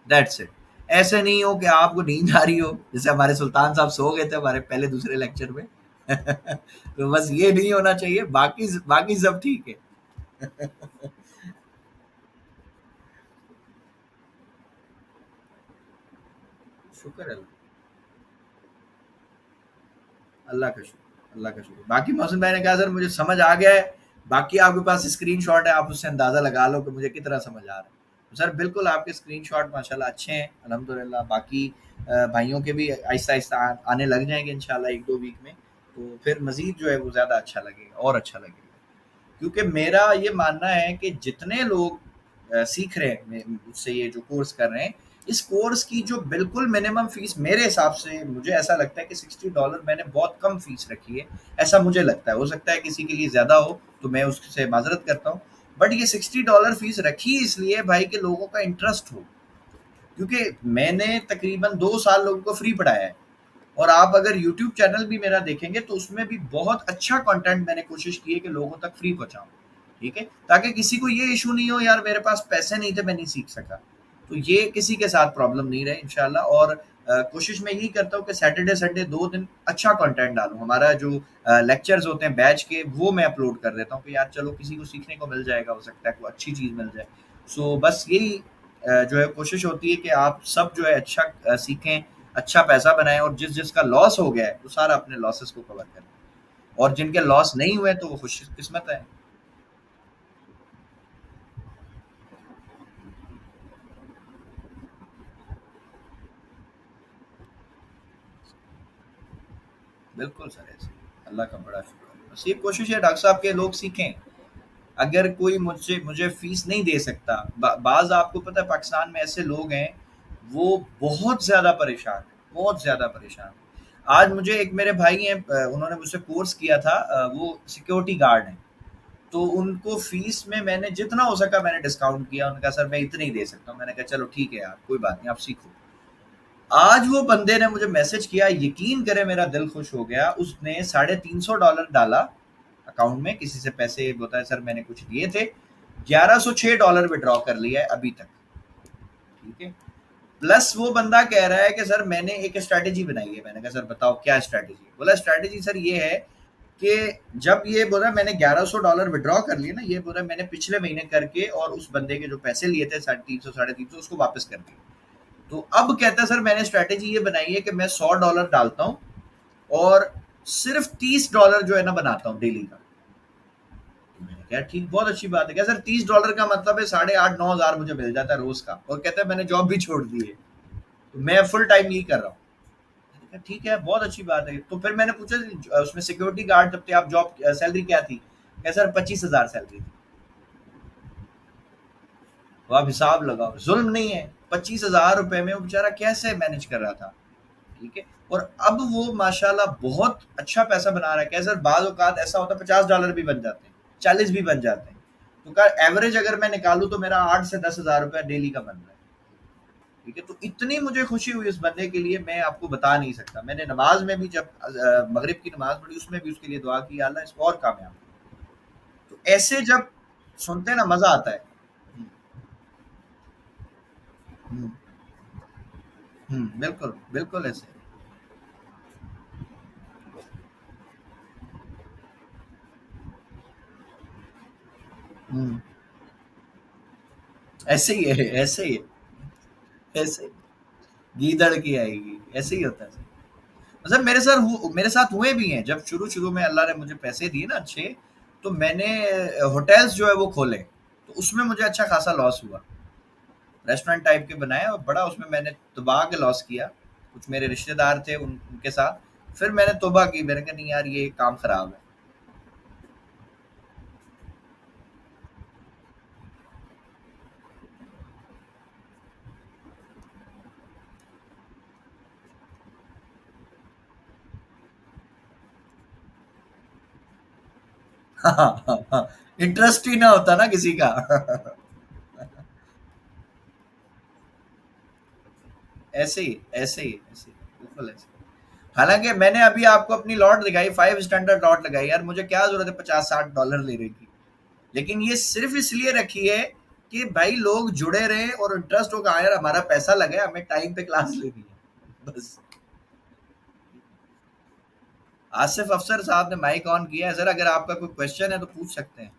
दैट्स इट। ऐसे नहीं हो कि आपको नींद आ रही हो, जैसे हमारे सुल्तान साहब सो गए थे हमारे पहले दूसरे लेक्चर में। तो बस ये नहीं होना चाहिए, बाकी बाकी सब ठीक है। शुक्र है अल्लाह का शुक्र, अल्लाह का शुक्र। बाकी मौसम भाई ने कहा सर मुझे समझ आ गया है, बाकी आपके पास स्क्रीनशॉट है, आप उससे अंदाज़ा लगा लो कि मुझे कितना समझ आ रहा है। तो सर बिल्कुल आपके स्क्रीनशॉट माशाल्लाह अच्छे हैं, अल्हम्दुलिल्लाह। बाकी भाइयों के भी आहिस्ता-आहिस्ता आने लग जाएँगे इंशाल्लाह 1-2 वीक में, तो फिर मज़ीद जो है वो ज़्यादा अच्छा लगेगा और अच्छा लगेगा। क्योंकि मेरा ये मानना है कि जितने लोग सीख रहे हैं मुझसे ये जो कोर्स कर रहे हैं, इस कोर्स की जो बिल्कुल मिनिमम फीस मेरे हिसाब से मुझे ऐसा लगता है कि $60 मैंने बहुत कम फीस रखी है, ऐसा मुझे लगता है। हो सकता है किसी के लिए ज़्यादा हो, तो मैं उससे माजरत करता हूँ, बट ये $60 फीस रखी इसलिए भाई कि लोगों का इंटरेस्ट हो, क्योंकि मैंने तकरीबन 2 साल लोगों को फ्री पढ़ाया है। और आप अगर यूट्यूब चैनल भी मेरा देखेंगे तो उसमें भी बहुत अच्छा कंटेंट मैंने कोशिश की है कि लोगों तक फ्री पहुंचाऊं, ठीक है, ताकि किसी को ये इशू नहीं हो यार मेरे पास पैसे नहीं थे मैं नहीं सीख सका, तो ये किसी के साथ प्रॉब्लम नहीं रहे इंशाल्लाह। और कोशिश मैं यही करता हूँ कि सैटरडे संडे 2 दिन अच्छा कंटेंट डालूं, हमारा जो लेक्चर्स होते हैं बैच के वो मैं अपलोड कर देता हूँ कि यार चलो किसी को सीखने को मिल जाएगा, हो सकता है कोई अच्छी चीज़ मिल जाए। सो बस यही जो है कोशिश होती है कि आप सब जो है अच्छा सीखें, अच्छा पैसा बनाएं, और जिस जिसका लॉस हो गया है वो सारा अपने लॉसेस को कवर करें, और जिनके लॉस नहीं हुए तो वो खुश किस्मत है। बिल्कुल सर, ऐसे अल्लाह का बड़ा शुक्र है। बस ये कोशिश है डॉक्टर साहब के लोग सीखें। अगर कोई मुझसे मुझे फीस नहीं दे सकता, बाज आपको पता है पाकिस्तान में ऐसे लोग हैं, वो बहुत ज़्यादा परेशान है, बहुत ज़्यादा परेशान है। आज मुझे एक मेरे भाई हैं, उन्होंने मुझसे कोर्स किया था, वो सिक्योरिटी गार्ड हैं। तो उनको फीस में मैंने जितना हो सका मैंने डिस्काउंट किया, उन्होंने कहा सर मैं इतने ही दे सकता हूँ, मैंने कहा चलो ठीक है यार कोई बात नहीं आप सीखो। आज वो बंदे ने मुझे मैसेज किया, यकीन करें मेरा दिल खुश हो गया, उसने $350 डाला अकाउंट में, किसी से पैसे बताया सर मैंने कुछ लिए थे, $1106 विड्रॉ कर लिया है अभी तक, ठीक है। प्लस वो बंदा कह रहा है कि सर मैंने एक स्ट्रैटेजी बनाई है, मैंने कहा सर बताओ क्या स्ट्रैटेजी, बोला स्ट्रैटेजी सर ये है कि जब ये बोला मैंने $1100 विड्रॉ कर लिए ना, ये बोला मैंने पिछले महीने करके और उस बंदे के जो पैसे लिए थे 350 350 उसको वापस कर दिए। तो अब कहता है सर मैंने स्ट्रैटेजी ये बनाई है कि मैं $100 डालता हूँ और सिर्फ $30 जो है ना बनाता हूँ डेली का। क्या ठीक, बहुत अच्छी बात है। क्या सर $30 का मतलब है 8,500-9,000 मुझे मिल जाता है रोज का, और कहते हैं मैंने जॉब भी छोड़ दी है, तो मैं फुल टाइम यही कर रहा हूँ। मैंने कहा, ठीक है, बहुत अच्छी बात है। तो फिर मैंने पूछा उसमें सिक्योरिटी गार्ड जब थे आप, जॉब सैलरी क्या थी? क्या सर 25,000 सैलरी थी। तो आप हिसाब लगाओ, जुल्म नहीं है? 25,000 रुपए में वो बेचारा कैसे मैनेज कर रहा था। ठीक है। और अब वो माशाल्लाह बहुत अच्छा पैसा बना रहा है। क्या सर बाद औकात ऐसा होता है $50 भी बन जाते हैं, 40 भी बन जाते हैं। तो का एवरेज अगर मैं निकालूं तो मेरा 8 से 10 हज़ार रुपया डेली का बन रहा है। ठीक है, तो इतनी मुझे खुशी हुई उस बंदे के लिए, मैं आपको बता नहीं सकता। मैंने नमाज में भी जब मगरिब की नमाज पढ़ी, उसमें भी उसके लिए दुआ की, अल्लाह इसको और कामयाब करे। तो ऐसे जब सुनते हैं ना मजा आता है। हम्म, हम्म, बिल्कुल बिल्कुल ऐसे। हम्म, ऐसे ही है, ऐसे ही है, ऐसे ही। गीदड़ की आएगी, ऐसे ही होता है। मतलब मेरे साथ हुए भी हैं। जब शुरू शुरू में अल्लाह ने मुझे पैसे दिए ना अच्छे, तो मैंने होटल्स जो है वो खोले, तो उसमें मुझे अच्छा खासा लॉस हुआ। रेस्टोरेंट टाइप के बनाए और बड़ा उसमें मैंने तबाह के लॉस किया। कुछ मेरे रिश्तेदार थे उनके साथ। फिर मैंने तौबा की, मैंने कहा नहीं यार ये काम खराब है। इंटरेस्ट ही ना होता ना किसी का। ऐसे ही ऐसे ही ऐसे ही, बिल्कुल ऐसे। हालांकि मैंने अभी आपको अपनी लॉट दिखाई, 5 स्टैंडर्ड लॉट लगाई, यार मुझे क्या जरूरत है 50-60 डॉलर ले रही की। लेकिन ये सिर्फ इसलिए रखी है कि भाई लोग जुड़े रहे और इंटरेस्ट होगा, हाँ यार हमारा पैसा लगे, हमें टाइम पे क्लास लेनी है बस। आसिफ अफसर साहब ने माइक ऑन किया है सर, अगर आपका कोई क्वेश्चन है तो पूछ सकते हैं।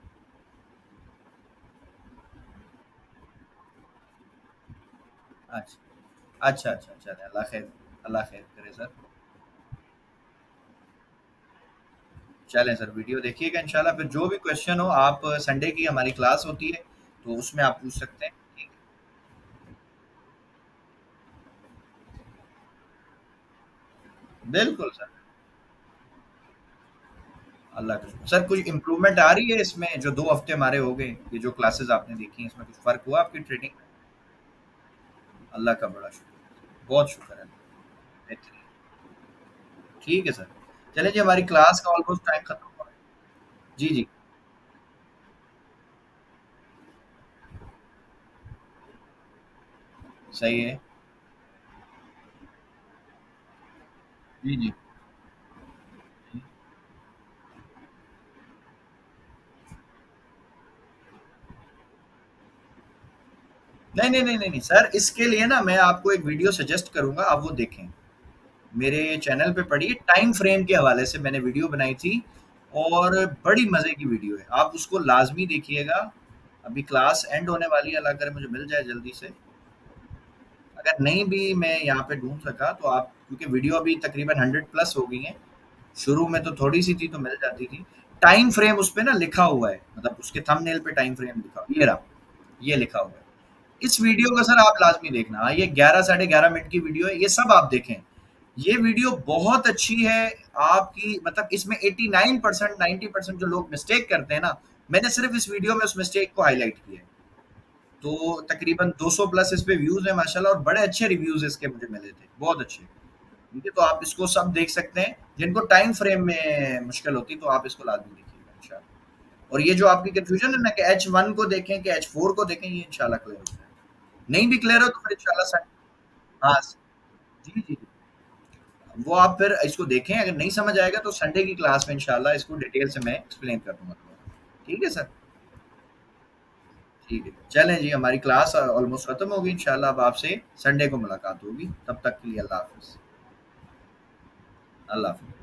अच्छा अच्छा अच्छा अच्छा, अल्लाह खैर, अल्लाह खैर करे सर। चलें सर, वीडियो देखिएगा इंशाल्लाह। फिर जो भी क्वेश्चन हो आप, संडे की हमारी क्लास होती है, तो उसमें आप पूछ सकते हैं। ठीक है, बिल्कुल सर। अल्लाह का शुक्र। सर कुछ इम्प्रूवमेंट आ रही है इसमें? जो 2 हफ्ते हमारे हो गए, ये जो क्लासेस आपने देखी हैं, इसमें कुछ फर्क हुआ आपकी ट्रेनिंग में? अल्लाह का बड़ा शुक्र, बहुत शुक्र है। बेहतरीन। ठीक है सर। चलिए जी, हमारी क्लास का ऑलमोस्ट टाइम खत्म हुआ है। जी जी। सही है। जी जी। नहीं नहीं नहीं नहीं नहीं सर, इसके लिए ना मैं आपको एक वीडियो सजेस्ट करूंगा, आप वो देखें। मेरे चैनल पे पड़ी है, टाइम फ्रेम के हवाले से मैंने वीडियो बनाई थी, और बड़ी मजे की वीडियो है, आप उसको लाजमी देखिएगा। अभी क्लास एंड होने वाली है, अल्लाह करे मुझे मिल जाए जल्दी से। अगर नहीं भी मैं यहाँ पे ढूंढ सका तो आप, क्योंकि वीडियो अभी तकरीबन 100 प्लस हो गई है, शुरू में तो थोड़ी सी थी तो मिल जाती थी। टाइम फ्रेम उस पे ना लिखा हुआ है, मतलब उसके थंबनेल पे टाइम फ्रेम लिखा हुआ, ये रहा, ये लिखा हुआ है। इस वीडियो को सर आप लाजमी देखना। हाँ, ये 11 साढ़े 11 मिनट की वीडियो है, ये सब आप देखें। ये वीडियो बहुत अच्छी है आपकी, मतलब इसमें 89% 90% जो लोग मिस्टेक करते हैं ना, मैंने सिर्फ इस वीडियो में उस मिस्टेक को हाईलाइट किया है। तो तकरीबन 200 प्लस इस पे व्यूज है माशाल्लाह, और बड़े अच्छे रिव्यूज इसके मुझे मिले थे, बहुत अच्छे। ठीक है, तो आप इसको सब देख सकते हैं। जिनको टाइम फ्रेम में मुश्किल होती है तो आप इसको लाजमी देखिएगा इंशाल्लाह। और ये जो आपकी कंफ्यूजन है ना कि H1 को देखें कि H4 को देखें, ये इंशाल्लाह क्लियर हो जाएगा। नहीं भी क्लियर हो तो फिर इंशाल्लाह हाँ जी जी, वो आप फिर इसको देखें। अगर नहीं समझ आएगा तो संडे की क्लास में इंशाल्लाह इसको डिटेल से मैं एक्सप्लेन कर दूंगा। ठीक है सर। ठीक है, चलें जी, हमारी क्लास ऑलमोस्ट खत्म होगी। इंशाल्लाह अब आपसे संडे को मुलाकात होगी, तब तक के लिए अल्लाह हाफिज। अल्लाह हाफिज।